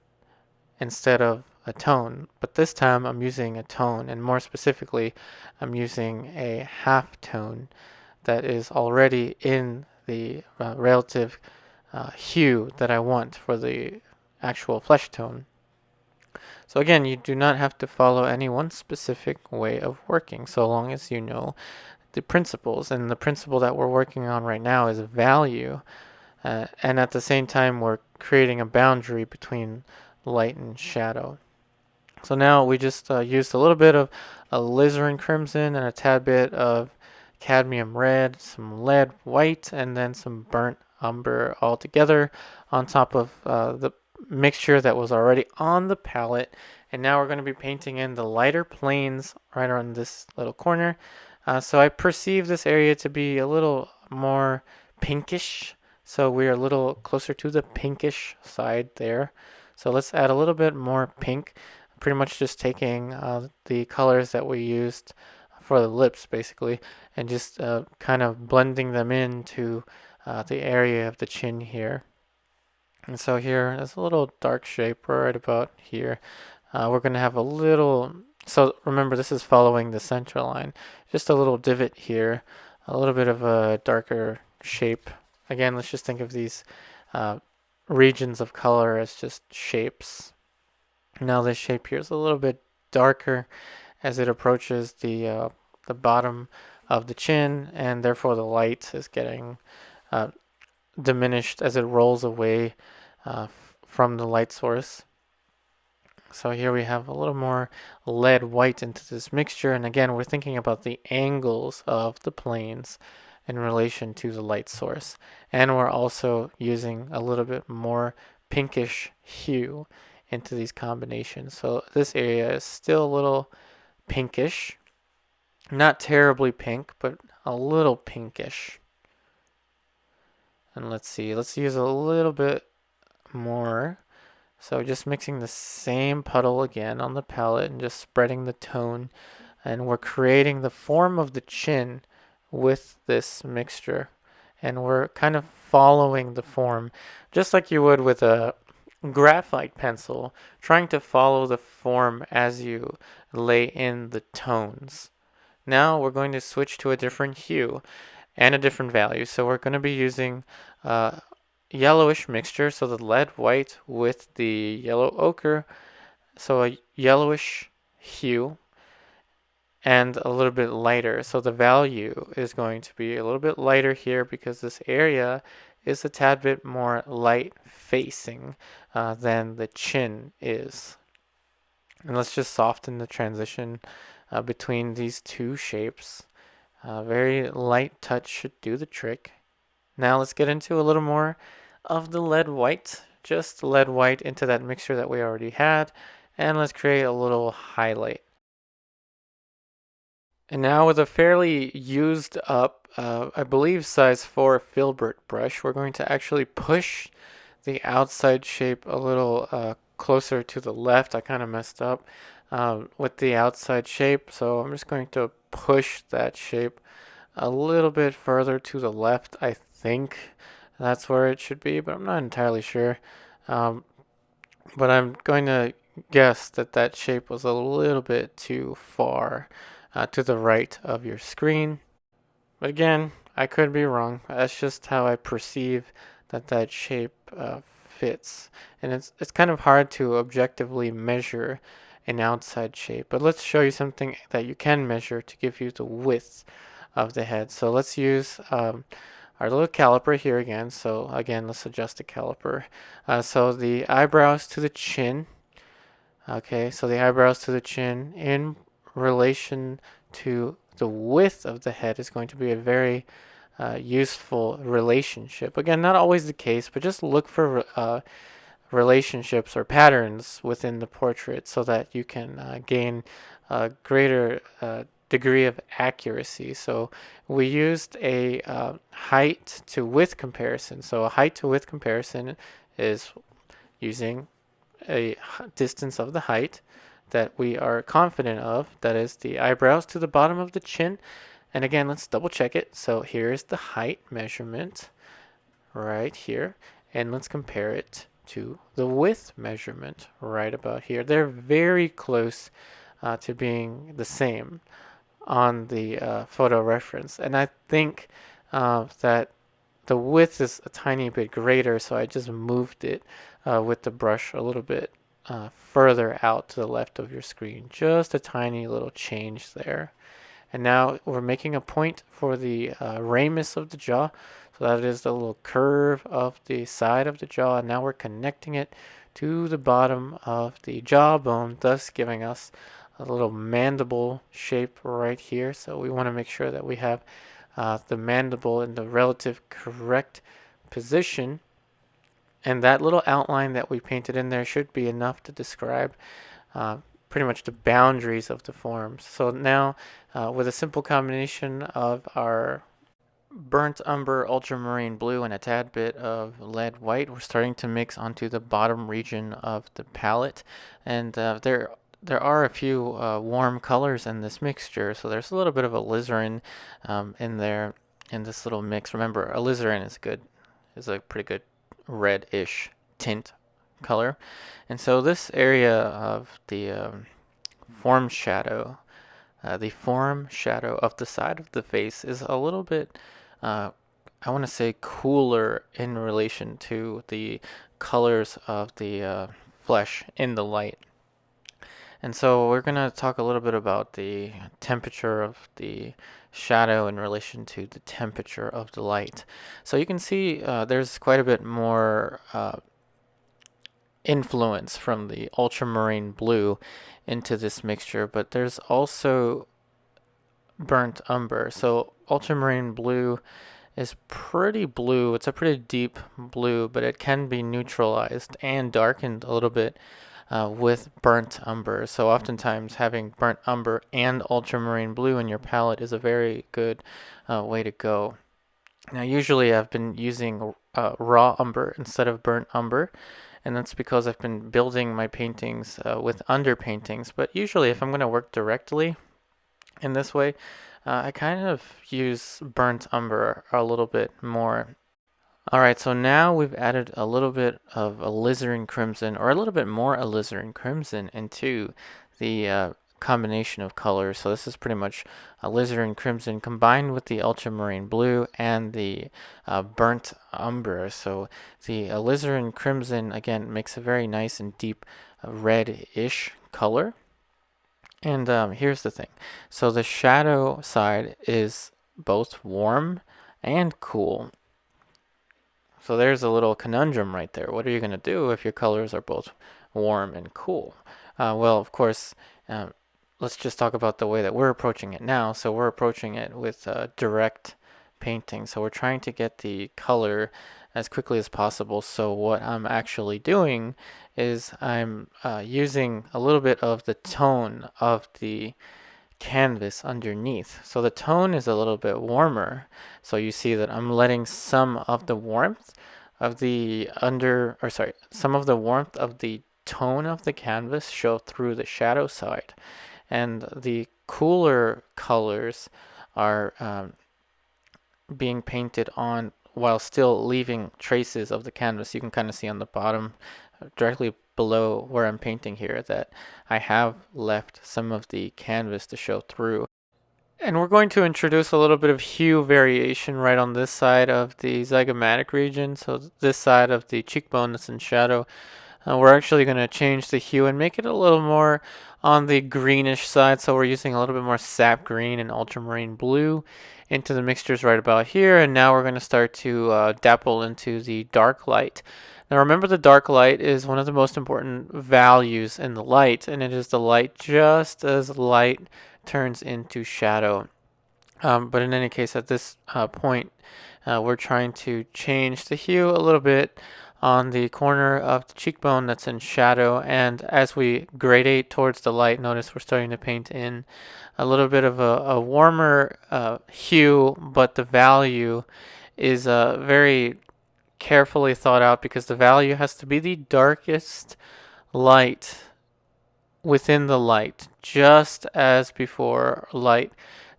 instead of a tone. But this time I'm using a tone, and more specifically, I'm using a half tone that is already in the relative hue that I want for the actual flesh tone. So again, you do not have to follow any one specific way of working, so long as you know the principles. And the principle that we're working on right now is value. And at the same time, we're creating a boundary between light and shadow. So now we just used a little bit of alizarin crimson and a tad bit of cadmium red, some lead white, and then some burnt umber all together on top of the mixture that was already on the palette. And now we're going to be painting in the lighter planes right around this little corner. So I perceive this area to be a little more pinkish. So we're a little closer to the pinkish side there. So let's add a little bit more pink. Pretty much just taking the colors that we used for the lips basically and just kind of blending them into the area of the chin here. And so here is a little dark shape right about here. We're going to have a little, so remember this is following the center line, just a little divot here, a little bit of a darker shape. Again, let's just think of these regions of color as just shapes. Now this shape here is a little bit darker as it approaches the bottom of the chin, and therefore the light is getting diminished as it rolls away from the light source. So here we have a little more lead white into this mixture, and again we're thinking about the angles of the planes in relation to the light source, and we're also using a little bit more pinkish hue into these combinations. So this area is still a little pinkish, not terribly pink, but a little pinkish. And let's see, let's use a little bit more. So just mixing the same puddle again on the palette and just spreading the tone, and we're creating the form of the chin with this mixture, and we're kind of following the form just like you would with a graphite pencil, trying to follow the form as you lay in the tones. Now we're going to switch to a different hue and a different value. So we're going to be using yellowish mixture, so the lead white with the yellow ochre, so a yellowish hue and a little bit lighter. So the value is going to be a little bit lighter here because this area is a tad bit more light facing than the chin is. And let's just soften the transition between these two shapes. Very light touch should do the trick. Now let's get into a little more of the lead white, just lead white into that mixture that we already had, and let's create a little highlight. And now with a fairly used up, I believe size 4 filbert brush, we're going to actually push the outside shape a little closer to the left. I kind of messed up with the outside shape, so I'm just going to push that shape a little bit further to the left. I think that's where it should be, but I'm not entirely sure. But I'm going to guess that that shape was a little bit too far to the right of your screen. But again, I could be wrong. That's just how I perceive that shape fits. And it's kind of hard to objectively measure an outside shape. But let's show you something that you can measure to give you the width of the head. So let's use our little caliper here again. So again, let's adjust the caliper. So the eyebrows to the chin. Okay, so the eyebrows to the chin in relation to the width of the head is going to be a very useful relationship. Again, not always the case, but just look for relationships or patterns within the portrait so that you can gain greater degree of accuracy. So we used a height to width comparison. So a height to width comparison is using a distance of the height that we are confident of, that is the eyebrows to the bottom of the chin. And again, let's double check it. So here's the height measurement right here, and let's compare it to the width measurement right about here. They're very close to being the same on the photo reference, and I think that the width is a tiny bit greater, so I just moved it with the brush a little bit further out to the left of your screen. Just a tiny little change there. And now we're making a point for the ramus of the jaw. So that is the little curve of the side of the jaw. And now we're connecting it to the bottom of the jawbone, thus giving us a little mandible shape right here. So we want to make sure that we have the mandible in the relative correct position. And that little outline that we painted in there should be enough to describe pretty much the boundaries of the forms. So now with a simple combination of our burnt umber, ultramarine blue, and a tad bit of lead white, we're starting to mix onto the bottom region of the palette. And there are a few warm colors in this mixture, so there's a little bit of alizarin in there in this little mix. Remember, alizarin is a pretty good red-ish tint color. And so this area of the form shadow of the side of the face is a little bit, I want to say, cooler in relation to the colors of the flesh in the light. And so we're going to talk a little bit about the temperature of the shadow in relation to the temperature of the light. So you can see there's quite a bit more influence from the ultramarine blue into this mixture, but there's also burnt umber. So ultramarine blue is pretty blue. It's a pretty deep blue, but it can be neutralized and darkened a little bit with burnt umber. So oftentimes having burnt umber and ultramarine blue in your palette is a very good way to go. Now usually I've been using raw umber instead of burnt umber, and that's because I've been building my paintings with underpaintings. But usually if I'm going to work directly in this way, I kind of use burnt umber a little bit more. Alright, so now we've added a little bit of alizarin crimson, or a little bit more alizarin crimson into the combination of colors. So this is pretty much alizarin crimson combined with the ultramarine blue and the burnt umber. So the alizarin crimson, again, makes a very nice and deep red-ish color. And here's the thing. So the shadow side is both warm and cool. So there's a little conundrum right there. What are you going to do if your colors are both warm and cool? Well, of course, let's just talk about the way that we're approaching it now. So we're approaching it with direct painting. So we're trying to get the color as quickly as possible. So what I'm actually doing is I'm using a little bit of the tone of the canvas underneath. So the tone is a little bit warmer. So you see that I'm letting some of the warmth of the some of the warmth of the tone of the canvas show through the shadow side. And the cooler colors are being painted on while still leaving traces of the canvas. You can kind of see on the bottom, directly below where I'm painting here, that I have left some of the canvas to show through. And we're going to introduce a little bit of hue variation right on this side of the zygomatic region. So this side of the cheekbone that's in shadow, we're actually going to change the hue and make it a little more on the greenish side. So we're using a little bit more sap green and ultramarine blue into the mixtures right about here. And now we're going to start to dapple into the dark light. Now remember, the dark light is one of the most important values in the light, and it is the light just as light turns into shadow. But in any case, at this point, we're trying to change the hue a little bit on the corner of the cheekbone that's in shadow. And as we gradate towards the light, notice we're starting to paint in a little bit of a warmer hue, but the value is very carefully thought out because the value has to be the darkest light within the light, just as before light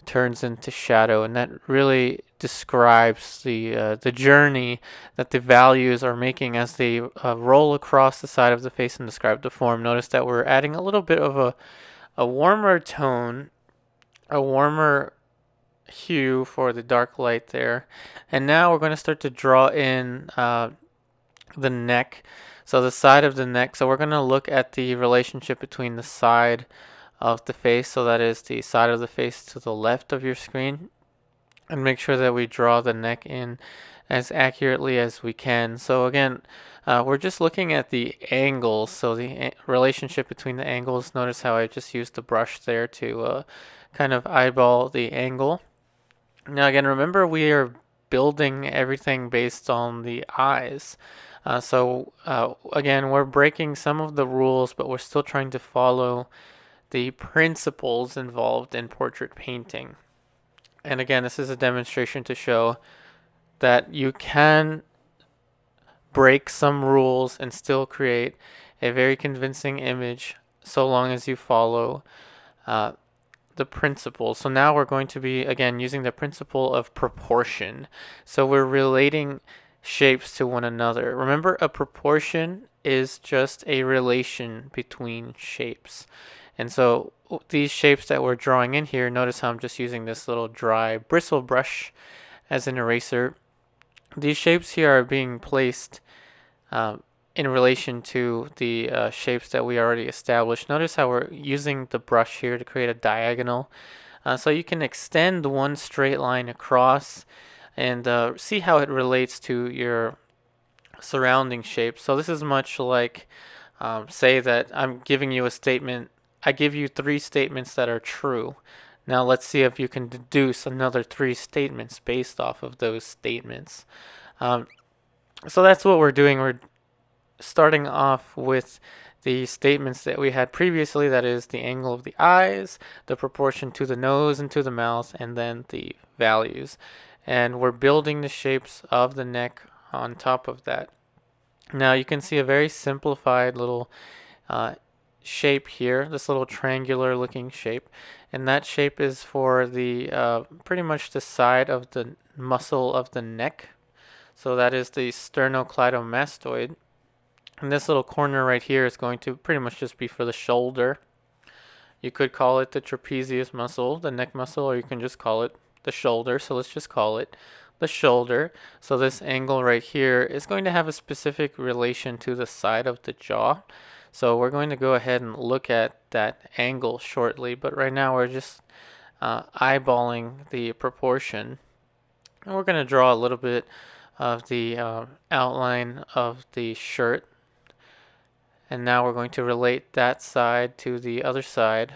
turns into shadow, and that really describes the journey that the values are making as they roll across the side of the face and describe the form. Notice that we're adding a little bit of a warmer tone, a warmer hue for the dark light there, and now we're going to start to draw in the neck. So the side of the neck. So we're going to look at the relationship between the side of the face, so that is the side of the face to the left of your screen, and make sure that we draw the neck in as accurately as we can. So again, we're just looking at the angles, so the relationship between the angles. Notice how I just used the brush there to kind of eyeball the angle. Now again, remember we are building everything based on the eyes. So again, we're breaking some of the rules, but we're still trying to follow the principles involved in portrait painting. And again, this is a demonstration to show that you can break some rules and still create a very convincing image so long as you follow the principles. So now we're going to be, again, using the principle of proportion. So we're relating shapes to one another. Remember, a proportion is just a relation between shapes. And so these shapes that we're drawing in here, notice how I'm just using this little dry bristle brush as an eraser. These shapes here are being placed in relation to the shapes that we already established. Notice how we're using the brush here to create a diagonal. So you can extend one straight line across and see how it relates to your surrounding shapes. So this is much like, say that I'm giving you a statement. I give you 3 statements that are true. Now let's see if you can deduce another 3 statements based off of those statements. So that's what we're doing. We're starting off with the statements that we had previously, that is the angle of the eyes, the proportion to the nose and to the mouth, and then the values. And we're building the shapes of the neck on top of that. Now you can see a very simplified little shape here, this little triangular looking shape, and that shape is for the pretty much the side of the muscle of the neck. So that is the sternocleidomastoid. And this little corner right here is going to pretty much just be for the shoulder. You could call it the trapezius muscle, the neck muscle, or you can just call it the shoulder. So let's just call it the shoulder. So this angle right here is going to have a specific relation to the side of the jaw. So we're going to go ahead and look at that angle shortly, but right now we're just eyeballing the proportion. And we're going to draw a little bit of the outline of the shirt. And now we're going to relate that side to the other side.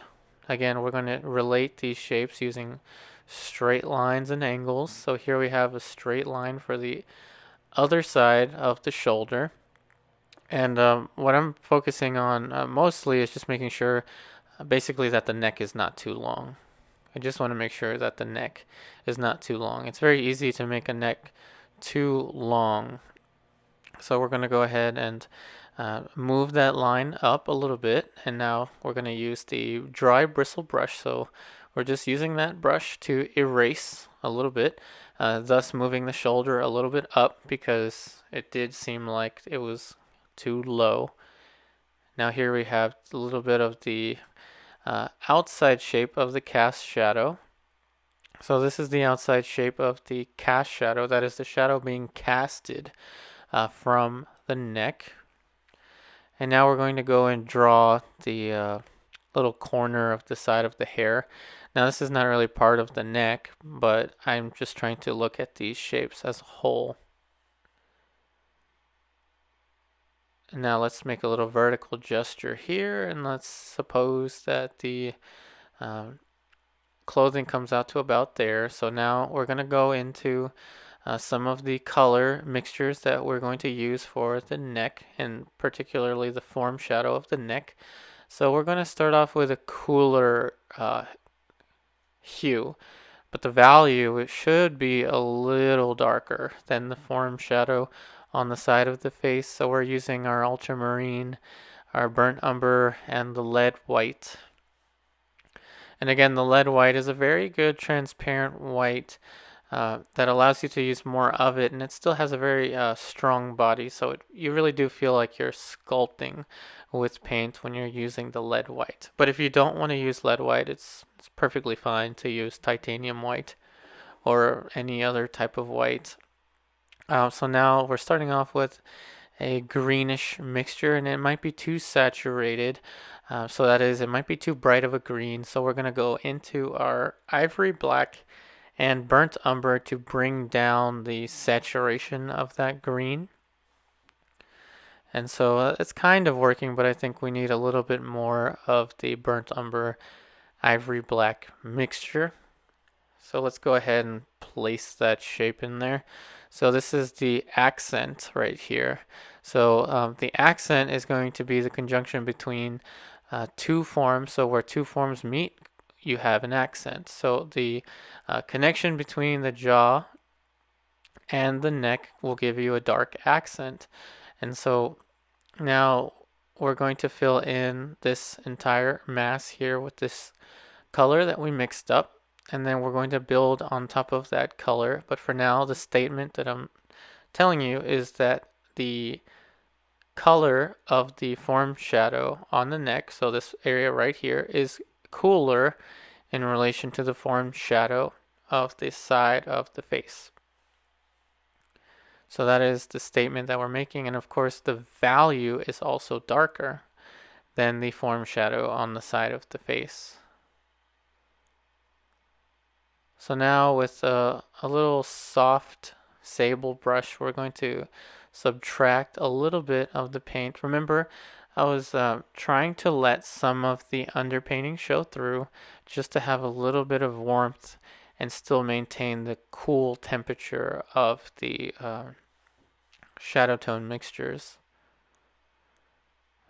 Again, we're going to relate these shapes using straight lines and angles. So here we have a straight line for the other side of the shoulder. And what I'm focusing on mostly is just making sure basically that the neck is not too long. I just want to make sure that the neck is not too long. It's very easy to make a neck too long. So we're going to go ahead and move that line up a little bit, and now we're going to use the dry bristle brush. So we're just using that brush to erase a little bit, thus moving the shoulder a little bit up because it did seem like it was too low. Now here we have a little bit of the outside shape of the cast shadow. So this is the outside shape of the cast shadow, that is the shadow being casted from the neck. And now we're going to go and draw the little corner of the side of the hair. Now this is not really part of the neck, but I'm just trying to look at these shapes as a whole. And now let's make a little vertical gesture here, and let's suppose that the clothing comes out to about there. So now we're going to go into some of the color mixtures that we're going to use for the neck, and particularly the form shadow of the neck. So we're going to start off with a cooler hue, but the value, it should be a little darker than the form shadow on the side of the face. So we're using our ultramarine, our burnt umber, and the lead white. And again, the lead white is a very good transparent white that allows you to use more of it, and it still has a very strong body, so you really do feel like you're sculpting with paint when you're using the lead white. But if you don't want to use lead white, it's perfectly fine to use titanium white or any other type of white. So now we're starting off with a greenish mixture, and it might be too saturated. So that is, it might be too bright of a green. So we're going to go into our ivory black and burnt umber to bring down the saturation of that green. And so it's kind of working, but I think we need a little bit more of the burnt umber ivory black mixture. So let's go ahead and place that shape in there. So this is the accent right here. So the accent is going to be the conjunction between two forms. So where two forms meet, you have an accent. So the connection between the jaw and the neck will give you a dark accent. And so now we're going to fill in this entire mass here with this color that we mixed up, and then we're going to build on top of that color. But for now, the statement that I'm telling you is that the color of the form shadow on the neck, so this area right here, is cooler in relation to the form shadow of the side of the face. So that is the statement that we're making, and of course the value is also darker than the form shadow on the side of the face. So now with a little soft sable brush, we're going to subtract a little bit of the paint. Remember, I was trying to let some of the underpainting show through just to have a little bit of warmth and still maintain the cool temperature of the shadow tone mixtures.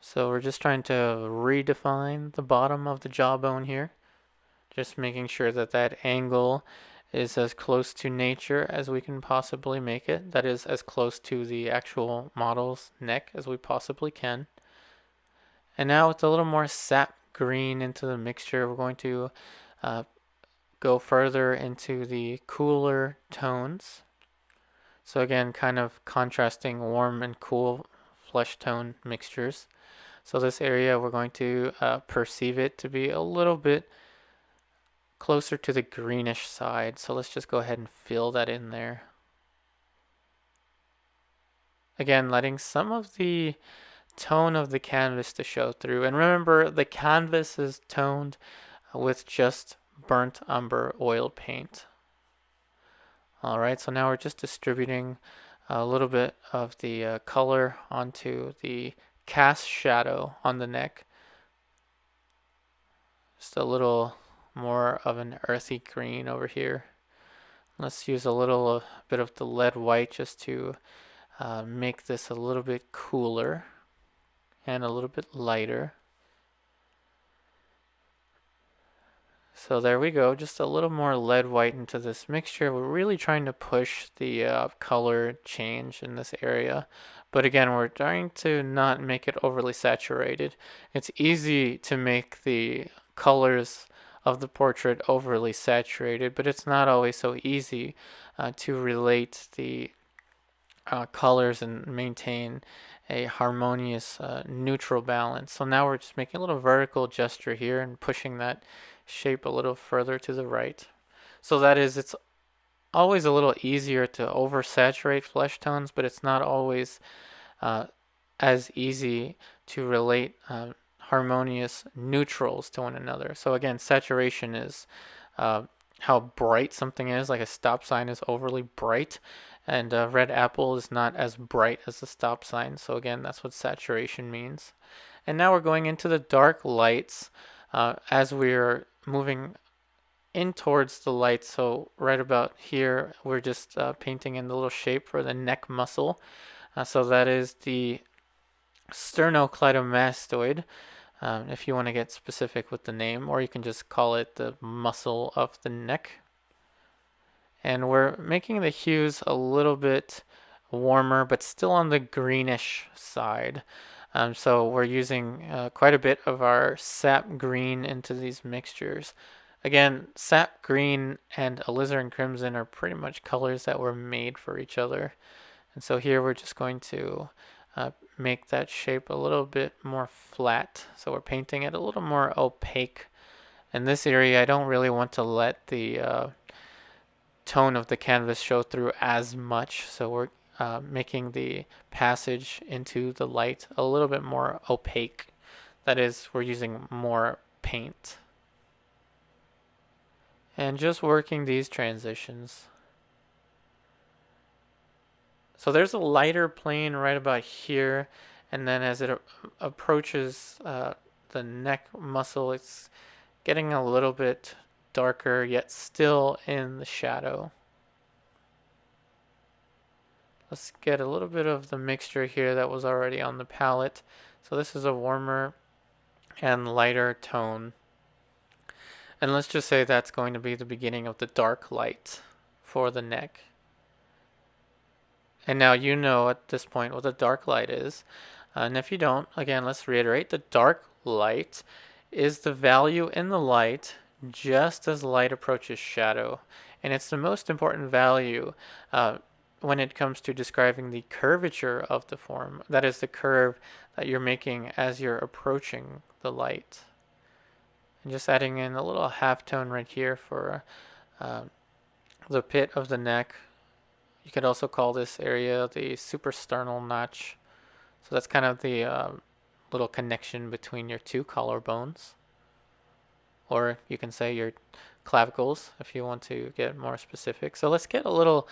So we're just trying to redefine the bottom of the jawbone here. Just making sure that that angle is as close to nature as we can possibly make it. That is, as close to the actual model's neck as we possibly can. And now with a little more sap green into the mixture, we're going to go further into the cooler tones. So again, kind of contrasting warm and cool flesh tone mixtures. So this area, we're going to perceive it to be a little bit closer to the greenish side. So let's just go ahead and fill that in there. Again, letting some of the tone of the canvas to show through. And remember, the canvas is toned with just burnt umber oil paint. Alright, so now we're just distributing a little bit of the color onto the cast shadow on the neck. Just a little more of an earthy green over here. Let's use a little bit of the lead white just to make this a little bit cooler and a little bit lighter. So there we go, just a little more lead white into this mixture. We're really trying to push the color change in this area. But again, we're trying to not make it overly saturated. It's easy to make the colors of the portrait overly saturated, but it's not always so easy to relate the colors and maintain a harmonious neutral balance. So now we're just making a little vertical gesture here and pushing that shape a little further to the right. So that is, it's always a little easier to oversaturate flesh tones, but it's not always as easy to relate harmonious neutrals to one another. So again, saturation is how bright something is. Like a stop sign is overly bright, and a red apple is not as bright as the stop sign. So again, that's what saturation means. And now we're going into the dark lights as we're moving in towards the light. So right about here, we're just painting in the little shape for the neck muscle. So that is the sternocleidomastoid, if you want to get specific with the name, or you can just call it the muscle of the neck. And we're making the hues a little bit warmer, but still on the greenish side. So we're using quite a bit of our sap green into these mixtures. Again, sap green and alizarin crimson are pretty much colors that were made for each other. And so here we're just going to make that shape a little bit more flat. So we're painting it a little more opaque. In this area, I don't really want to let the tone of the canvas show through as much. So we're making the passage into the light a little bit more opaque. That is, we're using more paint. And just working these transitions. So there's a lighter plane right about here, and then as it approaches the neck muscle, it's getting a little bit darker, yet still in the shadow. Let's get a little bit of the mixture here that was already on the palette. So this is a warmer and lighter tone. And let's just say that's going to be the beginning of the dark light for the neck. And now you know at this point what the dark light is. And if you don't, again, let's reiterate, the dark light is the value in the light just as light approaches shadow. And it's the most important value when it comes to describing the curvature of the form. That is the curve that you're making as you're approaching the light. And just adding in a little halftone right here for the pit of the neck. You could also call this area the suprasternal notch. So that's kind of the little connection between your two collarbones. Or you can say your clavicles if you want to get more specific. So let's get a little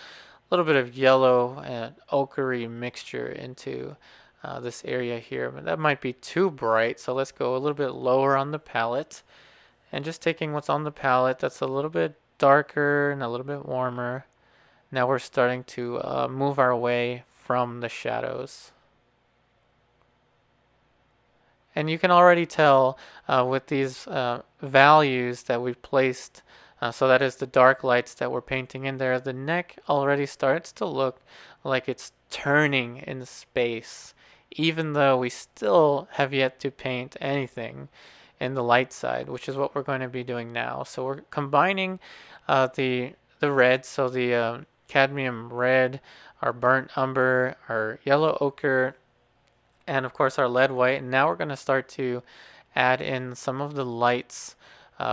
bit of yellow and ochre mixture into this area here. But that might be too bright, so let's go a little bit lower on the palette. And just taking what's on the palette that's a little bit darker and a little bit warmer. Now we're starting to move our way from the shadows. And you can already tell with these values that we've placed, so that is the dark lights that we're painting in there, the neck already starts to look like it's turning in space, even though we still have yet to paint anything in the light side, which is what we're going to be doing now. So we're combining the red, so the cadmium red, our burnt umber, our yellow ochre, and of course our lead white. And now we're going to start to add in some of the lights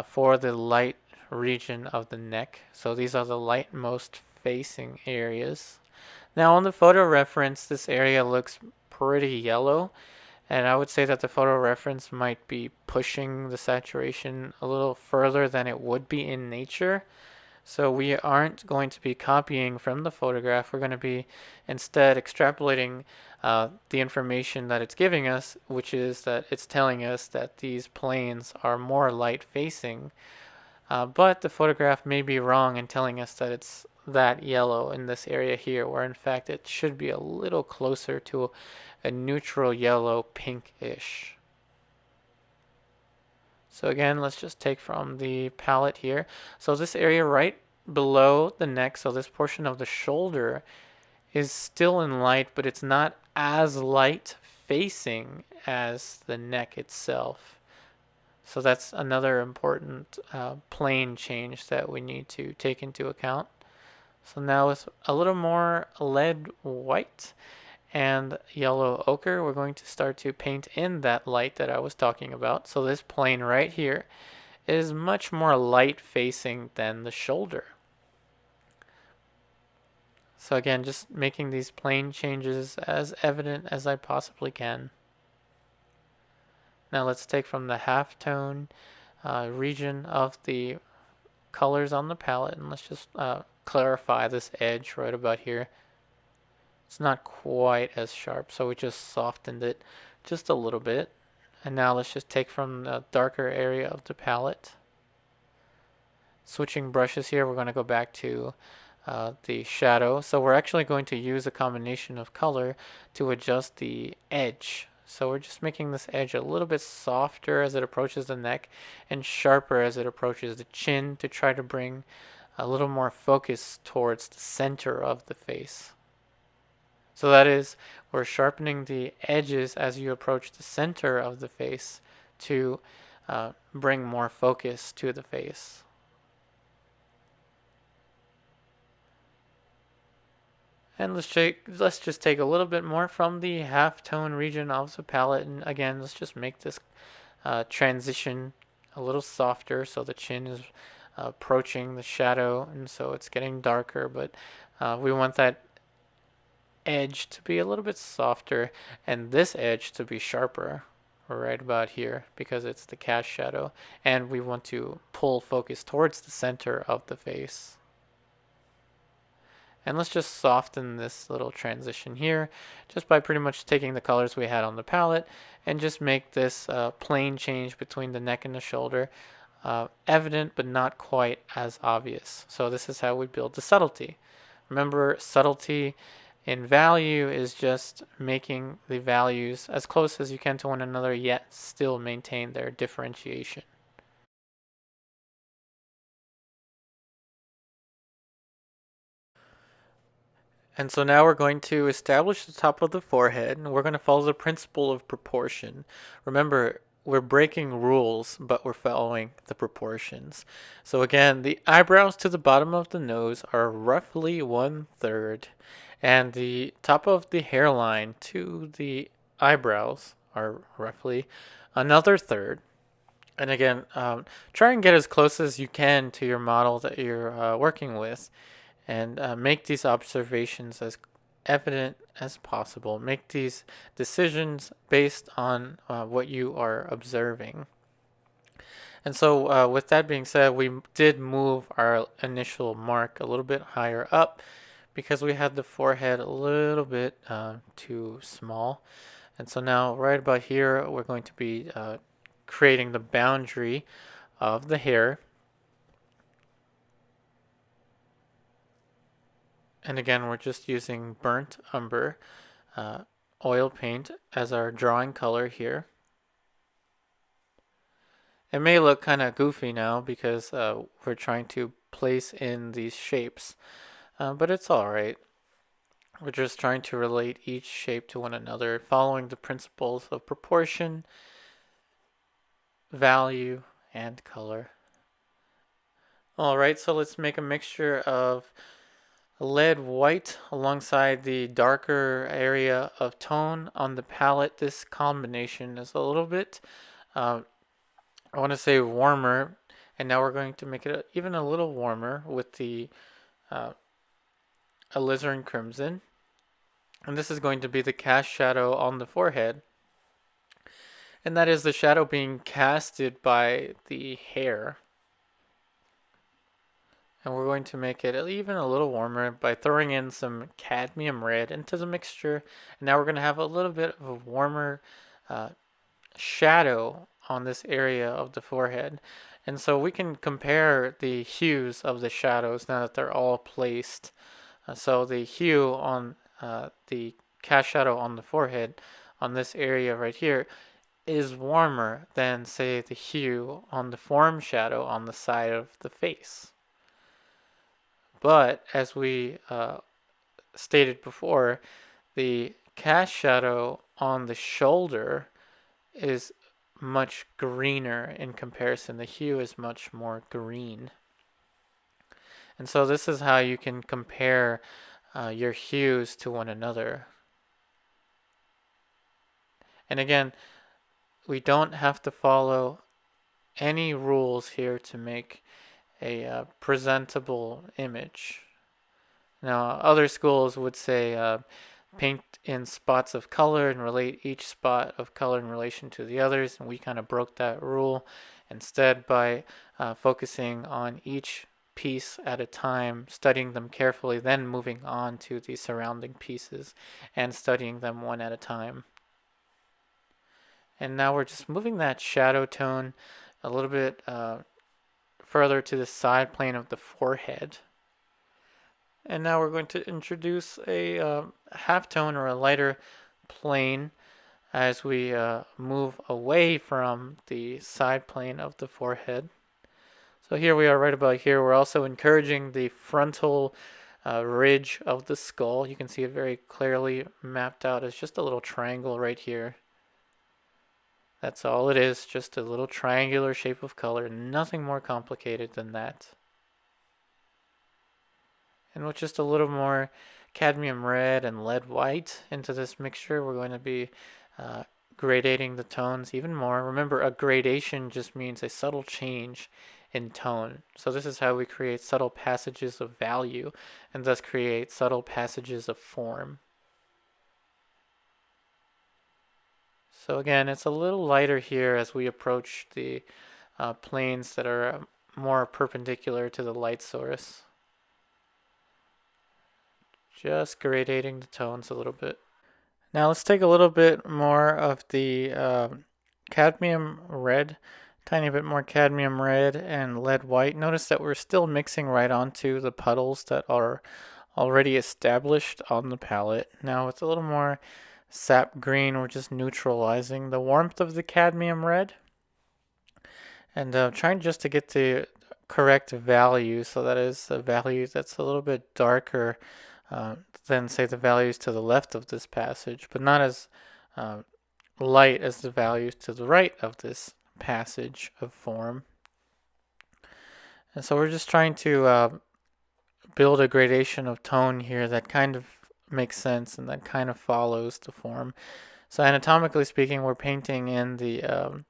for the light region of the neck. So these are the lightmost facing areas. Now on the photo reference, this area looks pretty yellow, and I would say that the photo reference might be pushing the saturation a little further than it would be in nature. So we aren't going to be copying from the photograph. We're going to be instead extrapolating the information that it's giving us, which is that it's telling us that these planes are more light facing. But the photograph may be wrong in telling us that it's that yellow in this area here, where in fact it should be a little closer to a neutral yellow pinkish. So again, let's just take from the palette here. So this area right below the neck, so this portion of the shoulder is still in light, but it's not as light facing as the neck itself. So that's another important plane change that we need to take into account. So now with a little more lead white and yellow ochre, we're going to start to paint in that light that I was talking about. So this plane right here is much more light facing than the shoulder. So again, just making these plane changes as evident as I possibly can. Now let's take from the halftone region of the colors on the palette, and let's just clarify this edge right about here. It's not quite as sharp, so we just softened it just a little bit. And now let's just take from the darker area of the palette. Switching brushes here, we're going to go back to the shadow. So we're actually going to use a combination of color to adjust the edge. So we're just making this edge a little bit softer as it approaches the neck and sharper as it approaches the chin to try to bring a little more focus towards the center of the face. So that is, we're sharpening the edges as you approach the center of the face to bring more focus to the face. And let's just take a little bit more from the half-tone region of the palette, and again, let's just make this transition a little softer so the chin is approaching the shadow, and so it's getting darker, but we want that edge to be a little bit softer and this edge to be sharper right about here because it's the cast shadow, and we want to pull focus towards the center of the face. And let's just soften this little transition here just by pretty much taking the colors we had on the palette and just make this plane change between the neck and the shoulder evident but not quite as obvious. So this is how we build the subtlety. Remember, subtlety in value is just making the values as close as you can to one another yet still maintain their differentiation. And so now we're going to establish the top of the forehead, and we're going to follow the principle of proportion. Remember, we're breaking rules, but we're following the proportions. So again, the eyebrows to the bottom of the nose are roughly 1/3, and the top of the hairline to the eyebrows are roughly another third. And again, try and get as close as you can to your model that you're working with, and make these observations as evident as possible. Make these decisions based on what you are observing. And so with that being said, we did move our initial mark a little bit higher up because we had the forehead a little bit too small. And so now right about here, we're going to be creating the boundary of the hair. And again, we're just using burnt umber oil paint as our drawing color here. It may look kind of goofy now because we're trying to place in these shapes, but it's alright. We're just trying to relate each shape to one another, following the principles of proportion, value, and color. Alright, so let's make a mixture of lead white alongside the darker area of tone on the palette. This combination is a little bit, I want to say warmer, and now we're going to make it even a little warmer with the Alizarin crimson, and this is going to be the cast shadow on the forehead, and that is the shadow being casted by the hair. And we're going to make it even a little warmer by throwing in some cadmium red into the mixture. And now we're going to have a little bit of a warmer shadow on this area of the forehead. And so we can compare the hues of the shadows now that they're all placed. So the hue on the cast shadow on the forehead on this area right here is warmer than, say, the hue on the form shadow on the side of the face. But as we stated before, the cast shadow on the shoulder is much greener in comparison. The hue is much more green. And so this is how you can compare your hues to one another. And again, we don't have to follow any rules here to make a presentable image. Now, other schools would say paint in spots of color and relate each spot of color in relation to the others, and we kind of broke that rule instead by focusing on each piece at a time, studying them carefully, then moving on to the surrounding pieces and studying them one at a time. And now we're just moving that shadow tone a little bit further to the side plane of the forehead. And now we're going to introduce a halftone or a lighter plane as we move away from the side plane of the forehead. So here we are right about here. We're also encouraging the frontal ridge of the skull. You can see it very clearly mapped out as just a little triangle right here. That's all it is, just a little triangular shape of color, nothing more complicated than that. And with just a little more cadmium red and lead white into this mixture, we're going to be gradating the tones even more. Remember, a gradation just means a subtle change in tone. So this is how we create subtle passages of value and thus create subtle passages of form. So again, it's a little lighter here as we approach the planes that are more perpendicular to the light source. Just gradating the tones a little bit. Now let's take a little bit more of the cadmium red, tiny bit more cadmium red and lead white. Notice that we're still mixing right onto the puddles that are already established on the palette. Now with a little more sap green, we're just neutralizing the warmth of the cadmium red and trying just to get the correct value. So that is a value that's a little bit darker than, say, the values to the left of this passage, but not as light as the values to the right of this passage of form. And so we're just trying to build a gradation of tone here that kind of makes sense and that kind of follows the form. So anatomically speaking, we're painting in the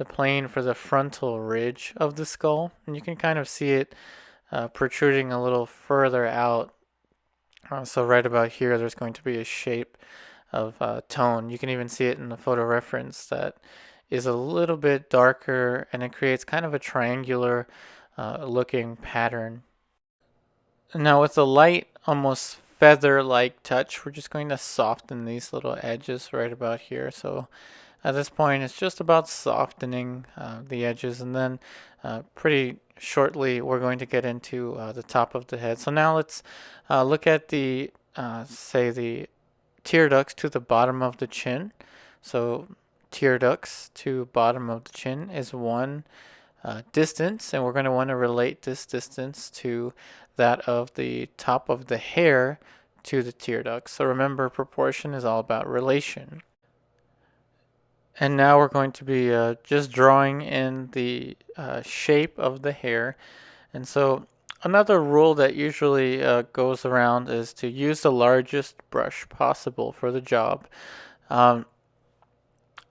plane for the frontal ridge of the skull, and you can kind of see it protruding a little further out. So right about here, there's going to be a shape of tone. You can even see it in the photo reference that is a little bit darker, and it creates kind of a triangular looking pattern. Now with the light, almost feather-like touch, we're just going to soften these little edges right about here. So at this point, it's just about softening the edges, and then pretty shortly we're going to get into the top of the head. So now let's look at the, say, the tear ducts to the bottom of the chin. So tear ducts to bottom of the chin is one distance, and we're going to want to relate this distance to that of the top of the hair to the tear ducts. So remember, proportion is all about relation. And now we're going to be just drawing in the shape of the hair. And so another rule that usually goes around is to use the largest brush possible for the job. And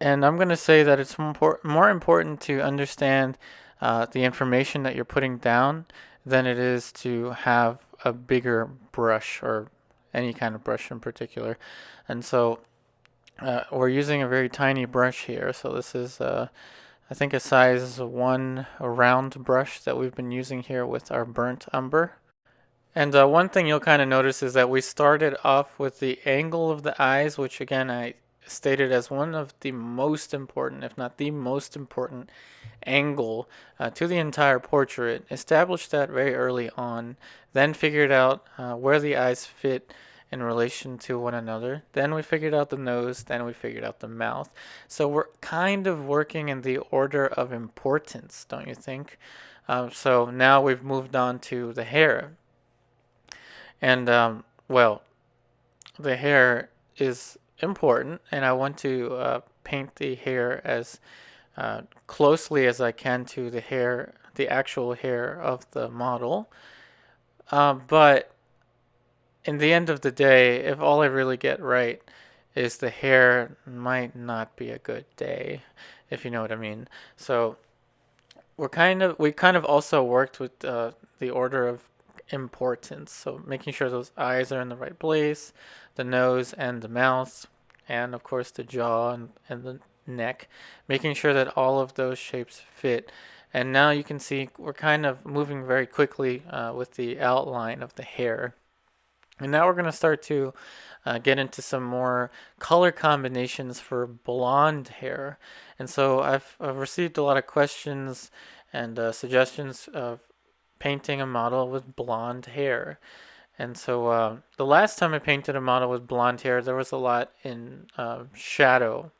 I'm going to say that it's more important to understand the information that you're putting down than it is to have a bigger brush, or any kind of brush in particular. And so we're using a very tiny brush here. So this is, I think, a size 1 round brush that we've been using here with our burnt umber. And one thing you'll kind of notice is that we started off with the angle of the eyes, which again I stated as one of the most important, if not the most important, angle to the entire portrait. Established that very early on, then figured out where the eyes fit in relation to one another. Then we figured out the nose, then we figured out the mouth. So we're kind of working in the order of importance, don't you think? So now we've moved on to the hair. And, well, the hair is important, and I want to paint the hair as closely as I can to the hair, the actual hair of the model. But in the end of the day, if all I really get right is the hair, might not be a good day, if you know what I mean. So we kind of also worked with the order of importance. So making sure those eyes are in the right place, the nose and the mouth, and of course the jaw and the neck, making sure that all of those shapes fit. And now you can see we're kind of moving very quickly with the outline of the hair. And now we're going to start to get into some more color combinations for blonde hair. And so I've received a lot of questions and suggestions of painting a model with blonde hair. And so the last time I painted a model with blonde hair, there was a lot in shadow.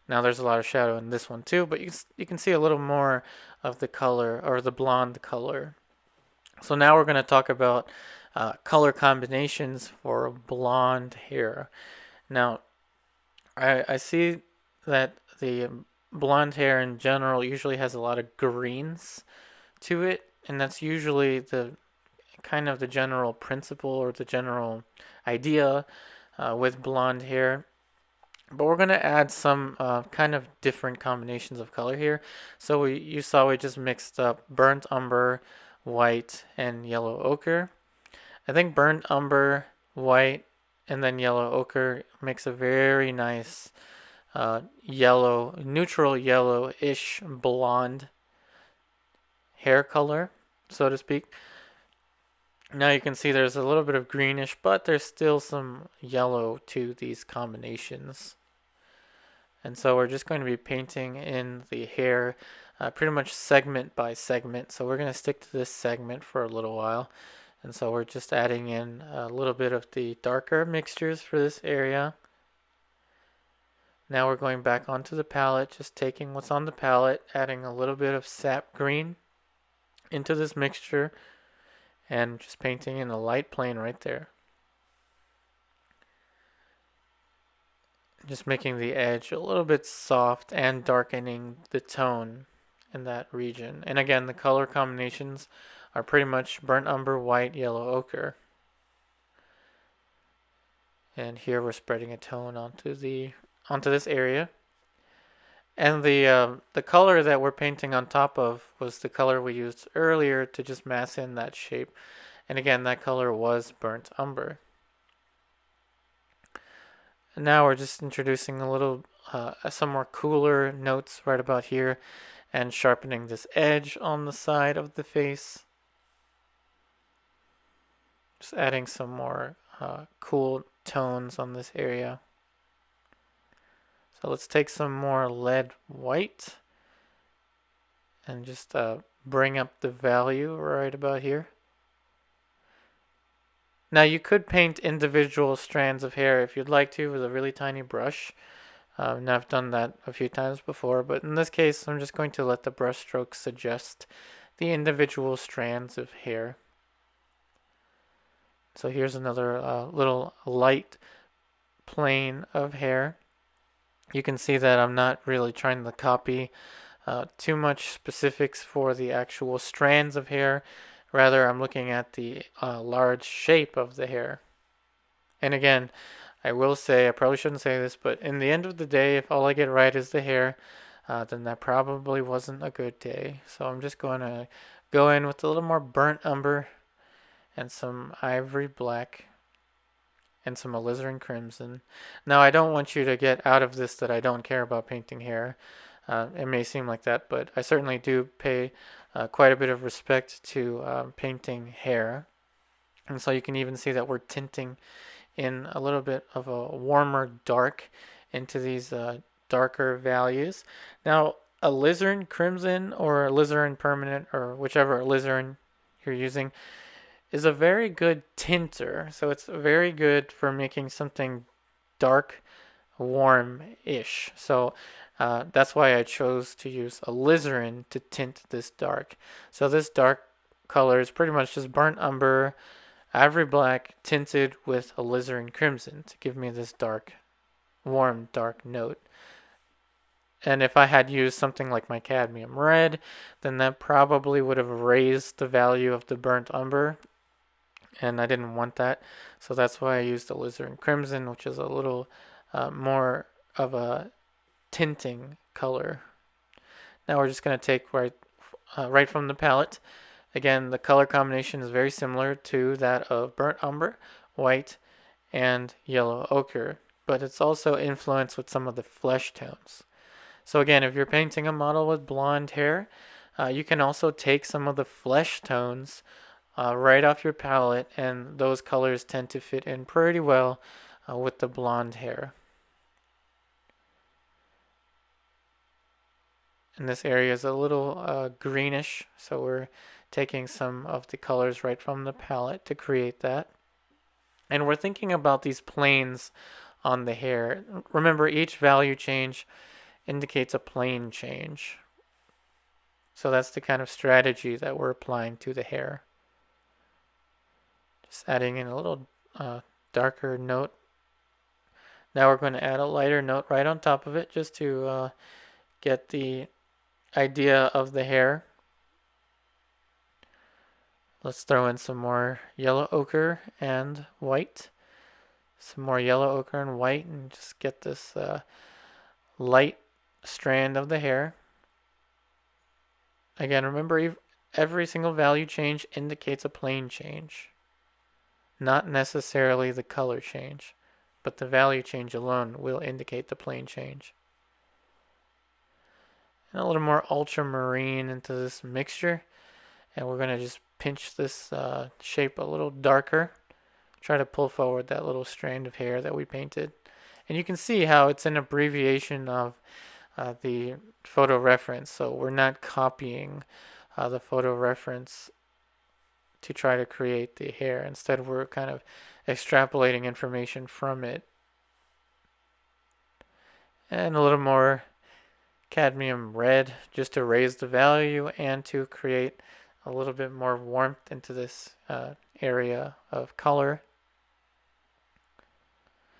Now there's a lot of shadow in this one too, but you can see a little more of the color, or the blonde color. So now we're going to talk about color combinations for blonde hair. Now I see that the blonde hair in general usually has a lot of greens to it, and that's usually the kind of the general principle or the general idea with blonde hair. But we're going to add some kind of different combinations of color here. So you saw we just mixed up burnt umber, white, and yellow ochre. I think burnt umber, white, and then yellow ochre makes a very nice yellow, neutral yellow-ish blonde hair color, so to speak. Now you can see there's a little bit of greenish, but there's still some yellow to these combinations. And so we're just going to be painting in the hair pretty much segment by segment. So we're going to stick to this segment for a little while. And so we're just adding in a little bit of the darker mixtures for this area. Now we're going back onto the palette, just taking what's on the palette, adding a little bit of sap green into this mixture, and just painting in a light plane right there. Just making the edge a little bit soft and darkening the tone in that region. And again, the color combinations are pretty much burnt umber, white, yellow, ochre. And here we're spreading a tone onto this area. And the color that we're painting on top of was the color we used earlier to just mass in that shape. And again, that color was burnt umber. And now we're just introducing a little, some more cooler notes right about here, and sharpening this edge on the side of the face. Just adding some more cool tones on this area. So let's take some more lead white and just bring up the value right about here. Now you could paint individual strands of hair if you'd like to with a really tiny brush. And I've done that a few times before, but in this case I'm just going to let the brush strokes suggest the individual strands of hair. So here's another little light plane of hair. You can see that I'm not really trying to copy too much specifics for the actual strands of hair. Rather, I'm looking at the large shape of the hair. And again, I will say, I probably shouldn't say this, but in the end of the day, if all I get right is the hair, then that probably wasn't a good day. So I'm just going to go in with a little more burnt umber and some ivory black and some alizarin crimson. Now, I don't want you to get out of this that I don't care about painting hair. It may seem like that, but I certainly do pay quite a bit of respect to painting hair. And so you can even see that we're tinting in a little bit of a warmer dark into these darker values. Now, alizarin crimson or alizarin permanent, or whichever alizarin you're using, is a very good tinter. So it's very good for making something dark, warm-ish. So that's why I chose to use alizarin to tint this dark. So this dark color is pretty much just burnt umber, ivory black tinted with alizarin crimson to give me this dark, warm, dark note. And if I had used something like my cadmium red, then that probably would have raised the value of the burnt umber, and I didn't want that. So that's why I used alizarin crimson, which is a little more of a tinting color. Now we're just going to take right from the palette. Again, the color combination is very similar to that of burnt umber, white, and yellow ochre, but it's also influenced with some of the flesh tones. So again, if you're painting a model with blonde hair, you can also take some of the flesh tones right off your palette, and those colors tend to fit in pretty well with the blonde hair. And this area is a little greenish, so we're taking some of the colors right from the palette to create that. And we're thinking about these planes on the hair. Remember, each value change indicates a plane change. So that's the kind of strategy that we're applying to the hair. Just adding in a little darker note. Now we're going to add a lighter note right on top of it just to get the idea of the hair. Let's throw in some more yellow ochre and white. Some more yellow ochre and white, and just get this light strand of the hair. Again, remember, every single value change indicates a plane change. Not necessarily the color change, but the value change alone will indicate the plane change. And a little more ultramarine into this mixture. And we're going to just pinch this shape a little darker. Try to pull forward that little strand of hair that we painted. And you can see how it's an abbreviation of the photo reference. So we're not copying the photo reference to try to create the hair. Instead, we're kind of extrapolating information from it. And a little more cadmium red just to raise the value and to create a little bit more warmth into this area of color.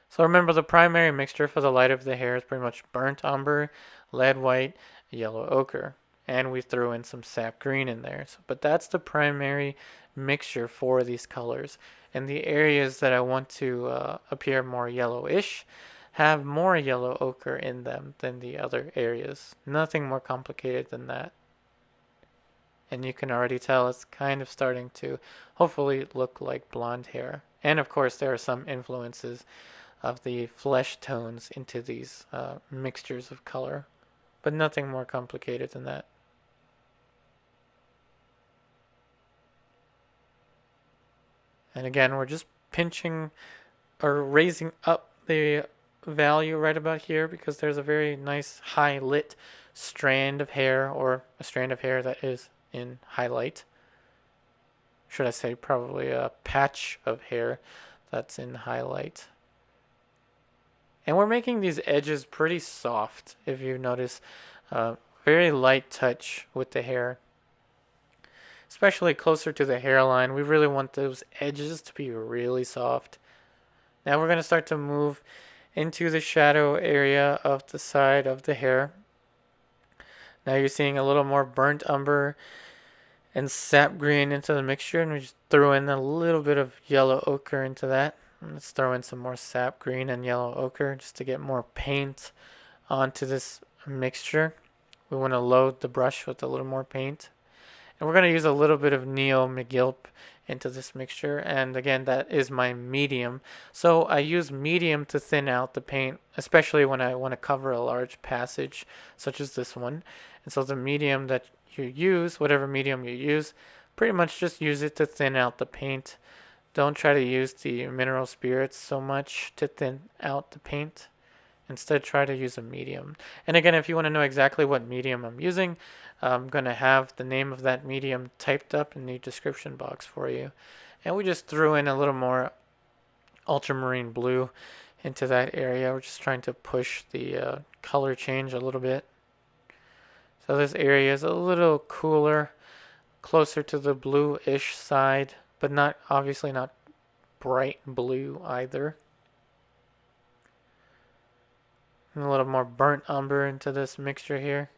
So remember, the primary mixture for the light of the hair is pretty much burnt umber, lead white, yellow ochre. And we threw in some sap green in there. But that's the primary mixture for these colors. And the areas that I want to appear more yellowish have more yellow ochre in them than the other areas. Nothing more complicated than that. And you can already tell it's kind of starting to hopefully look like blonde hair. And of course, there are some influences of the flesh tones into these mixtures of color, but nothing more complicated than that. And again, we're just pinching or raising up the value right about here because there's a very nice high lit strand of hair, or a strand of hair that is in highlight. Should I say probably a patch of hair that's in highlight. And we're making these edges pretty soft, if you notice. Very light touch with the hair. Especially closer to the hairline, we really want those edges to be really soft. Now we're going to start to move into the shadow area of the side of the hair. Now you're seeing a little more burnt umber and sap green into the mixture, and we just threw in a little bit of yellow ochre into that. Let's throw in some more sap green and yellow ochre just to get more paint onto this mixture. We want to load the brush with a little more paint. And we're going to use a little bit of Neo-Megilp into this mixture. And again, that is my medium. So I use medium to thin out the paint, especially when I want to cover a large passage, such as this one. And so the medium that you use, whatever medium you use, pretty much just use it to thin out the paint. Don't try to use the mineral spirits so much to thin out the paint. Instead, try to use a medium. And again, if you want to know exactly what medium I'm using, I'm going to have the name of that medium typed up in the description box for you. And we just threw in a little more ultramarine blue into that area. We're just trying to push the color change a little bit. So this area is a little cooler, closer to the blue-ish side, but not obviously not bright blue either. And a little more burnt umber into this mixture here.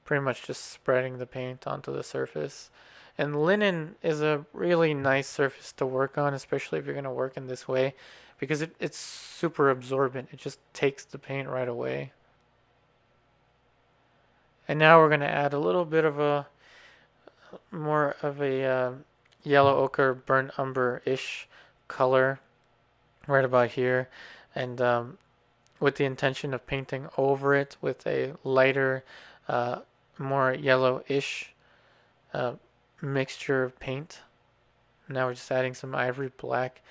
Pretty much just spreading the paint onto the surface. And linen is a really nice surface to work on, especially if you're going to work in this way, because it's super absorbent. It just takes the paint right away. And now we're going to add a little bit of a more of a yellow ochre burnt umber-ish color right about here, and with the intention of painting over it with a lighter more yellowish mixture of paint. Now we're just adding some ivory black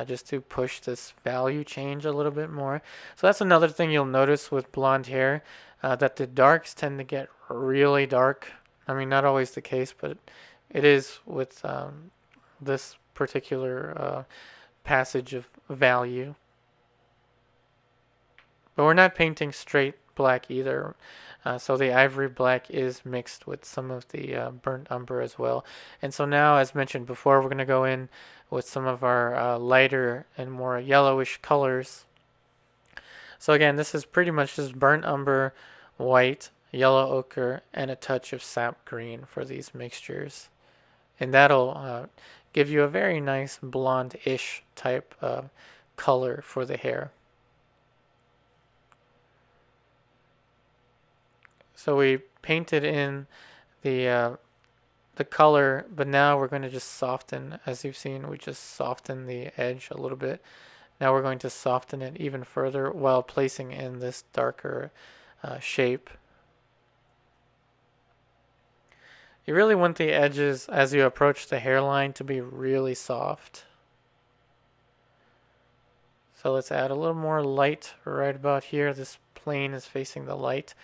just to push this value change a little bit more. So that's another thing you'll notice with blonde hair, that the darks tend to get really dark. I mean, not always the case, but it is with this particular passage of value. But we're not painting straight black either. So the ivory black is mixed with some of the burnt umber as well. And so now, as mentioned before, we're going to go in with some of our lighter and more yellowish colors. So again, this is pretty much just burnt umber, white, yellow ochre, and a touch of sap green for these mixtures. And that'll give you a very nice blonde-ish type of color for the hair. So we painted in the color, but now we're going to just soften. As you've seen, we just soften the edge a little bit. Now we're going to soften it even further while placing in this darker shape. You really want the edges as you approach the hairline to be really soft. So let's add a little more light right about here. This plane is facing the light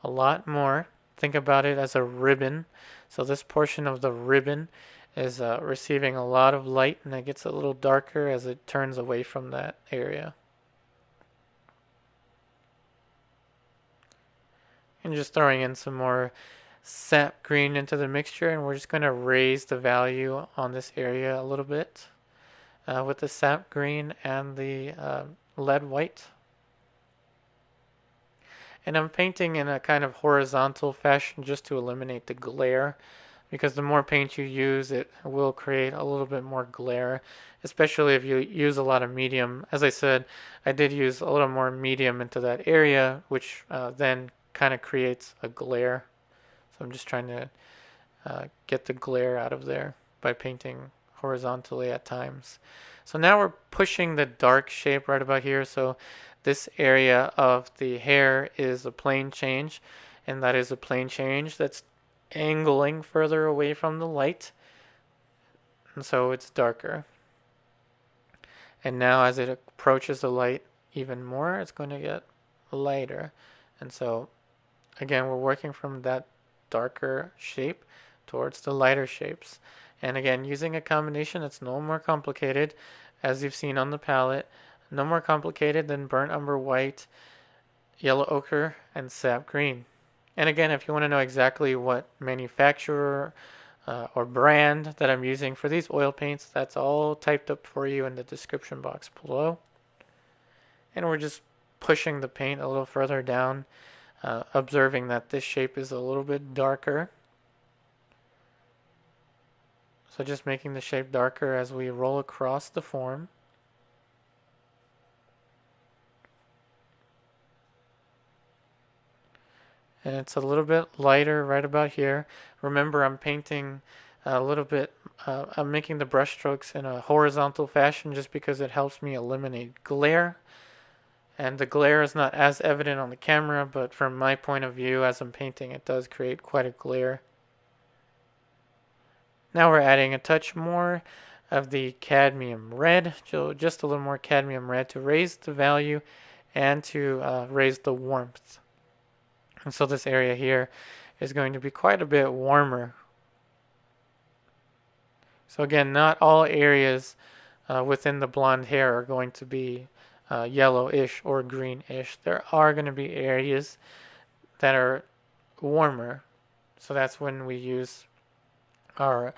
a lot more. Think about it as a ribbon. So this portion of the ribbon is receiving a lot of light, and it gets a little darker as it turns away from that area. And just throwing in some more sap green into the mixture, and we're just going to raise the value on this area a little bit with the sap green and the lead white. And I'm painting in a kind of horizontal fashion just to eliminate the glare, because the more paint you use, it will create a little bit more glare, especially if you use a lot of medium. As I said, I did use a little more medium into that area, which then kind of creates a glare. So I'm just trying to get the glare out of there by painting horizontally at times. So now we're pushing the dark shape right about here. So this area of the hair is a plane change, and that is a plane change that's angling further away from the light, and so it's darker. And now as it approaches the light even more, it's going to get lighter. And so again, we're working from that darker shape towards the lighter shapes. And again, using a combination that's no more complicated, as you've seen on the palette, no more complicated than burnt umber white, yellow ochre, and sap green. And again, if you want to know exactly what manufacturer or brand that I'm using for these oil paints, that's all typed up for you in the description box below. And we're just pushing the paint a little further down, observing that this shape is a little bit darker. So just making the shape darker as we roll across the form. And it's a little bit lighter right about here. Remember, I'm painting a little bit, I'm making the brush strokes in a horizontal fashion just because it helps me eliminate glare. And the glare is not as evident on the camera, but from my point of view as I'm painting, it does create quite a glare. Now we're adding a touch more of the cadmium red, so just a little more cadmium red to raise the value and to raise the warmth. And so this area here is going to be quite a bit warmer. So again, not all areas within the blonde hair are going to be yellowish or greenish. There are going to be areas that are warmer. So that's when we use our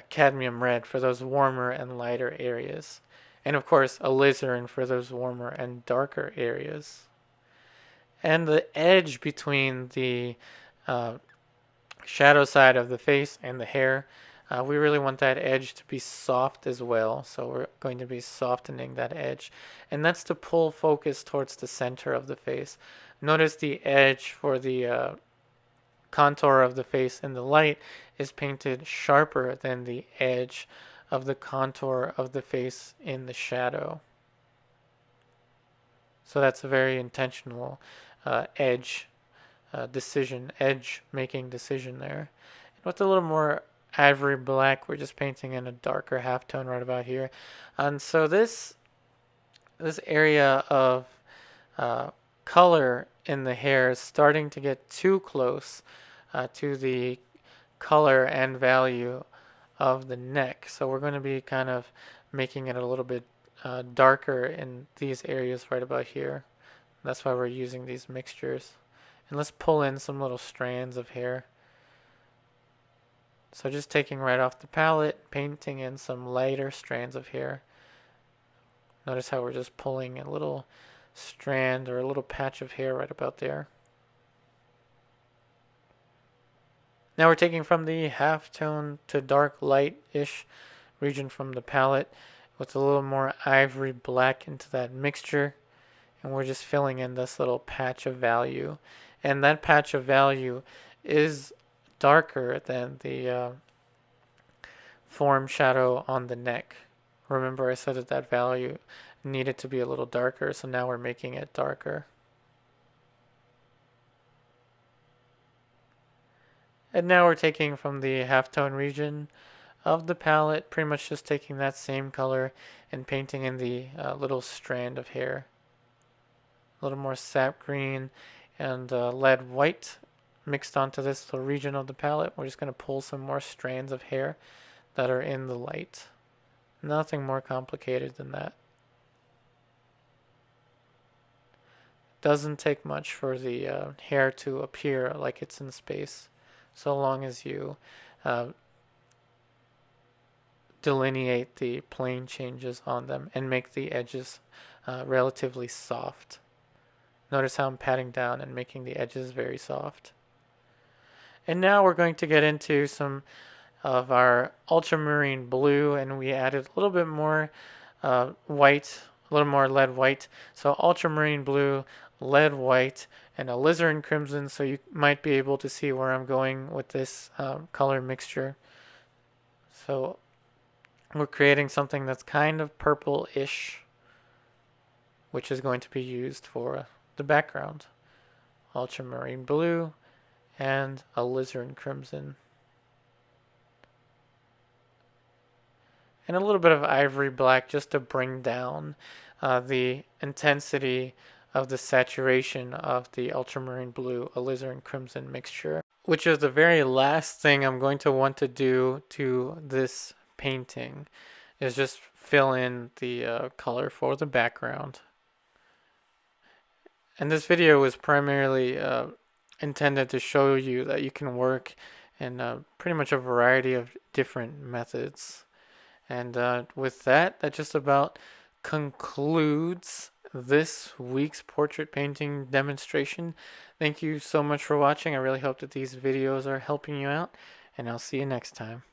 cadmium red for those warmer and lighter areas. And of course, alizarin for those warmer and darker areas. And the edge between the shadow side of the face and the hair, we really want that edge to be soft as well. So we're going to be softening that edge. And that's to pull focus towards the center of the face. Notice the edge for the contour of the face in the light is painted sharper than the edge of the contour of the face in the shadow. So that's a very intentional edge making decision there. And with a little more ivory black. We're just painting in a darker halftone right about here. And so this area of color in the hair is starting to get too close to the color and value of the neck. So we're going to be kind of making it a little bit darker in these areas right about here. That's why we're using these mixtures. And let's pull in some little strands of hair. So just taking right off the palette, painting in some lighter strands of hair. Notice how we're just pulling a little strand or a little patch of hair right about there. Now we're taking from the halftone to dark light-ish region from the palette with a little more ivory black into that mixture. And we're just filling in this little patch of value. And that patch of value is darker than the form shadow on the neck. Remember I said that value needed to be a little darker, so now we're making it darker. And now we're taking from the halftone region of the palette, pretty much just taking that same color and painting in the little strand of hair. A little more sap green and lead white mixed onto this little region of the palette. We're just going to pull some more strands of hair that are in the light. Nothing more complicated than that. Doesn't take much for the hair to appear like it's in space, so long as you delineate the plane changes on them and make the edges relatively soft. Notice how I'm patting down and making the edges very soft. And now we're going to get into some of our ultramarine blue, and we added a little bit more white, a little more lead white. So ultramarine blue, lead white, and alizarin crimson, so you might be able to see where I'm going with this color mixture. So we're creating something that's kind of purple-ish, which is going to be used for the background. Ultramarine blue and alizarin crimson. And a little bit of ivory black just to bring down the intensity of the saturation of the ultramarine blue alizarin crimson mixture, which is the very last thing I'm going to want to do to this painting, is just fill in the color for the background. And this video was primarily intended to show you that you can work in pretty much a variety of different methods. And with that, that just about concludes this week's portrait painting demonstration. Thank you so much for watching. I really hope that these videos are helping you out, and I'll see you next time.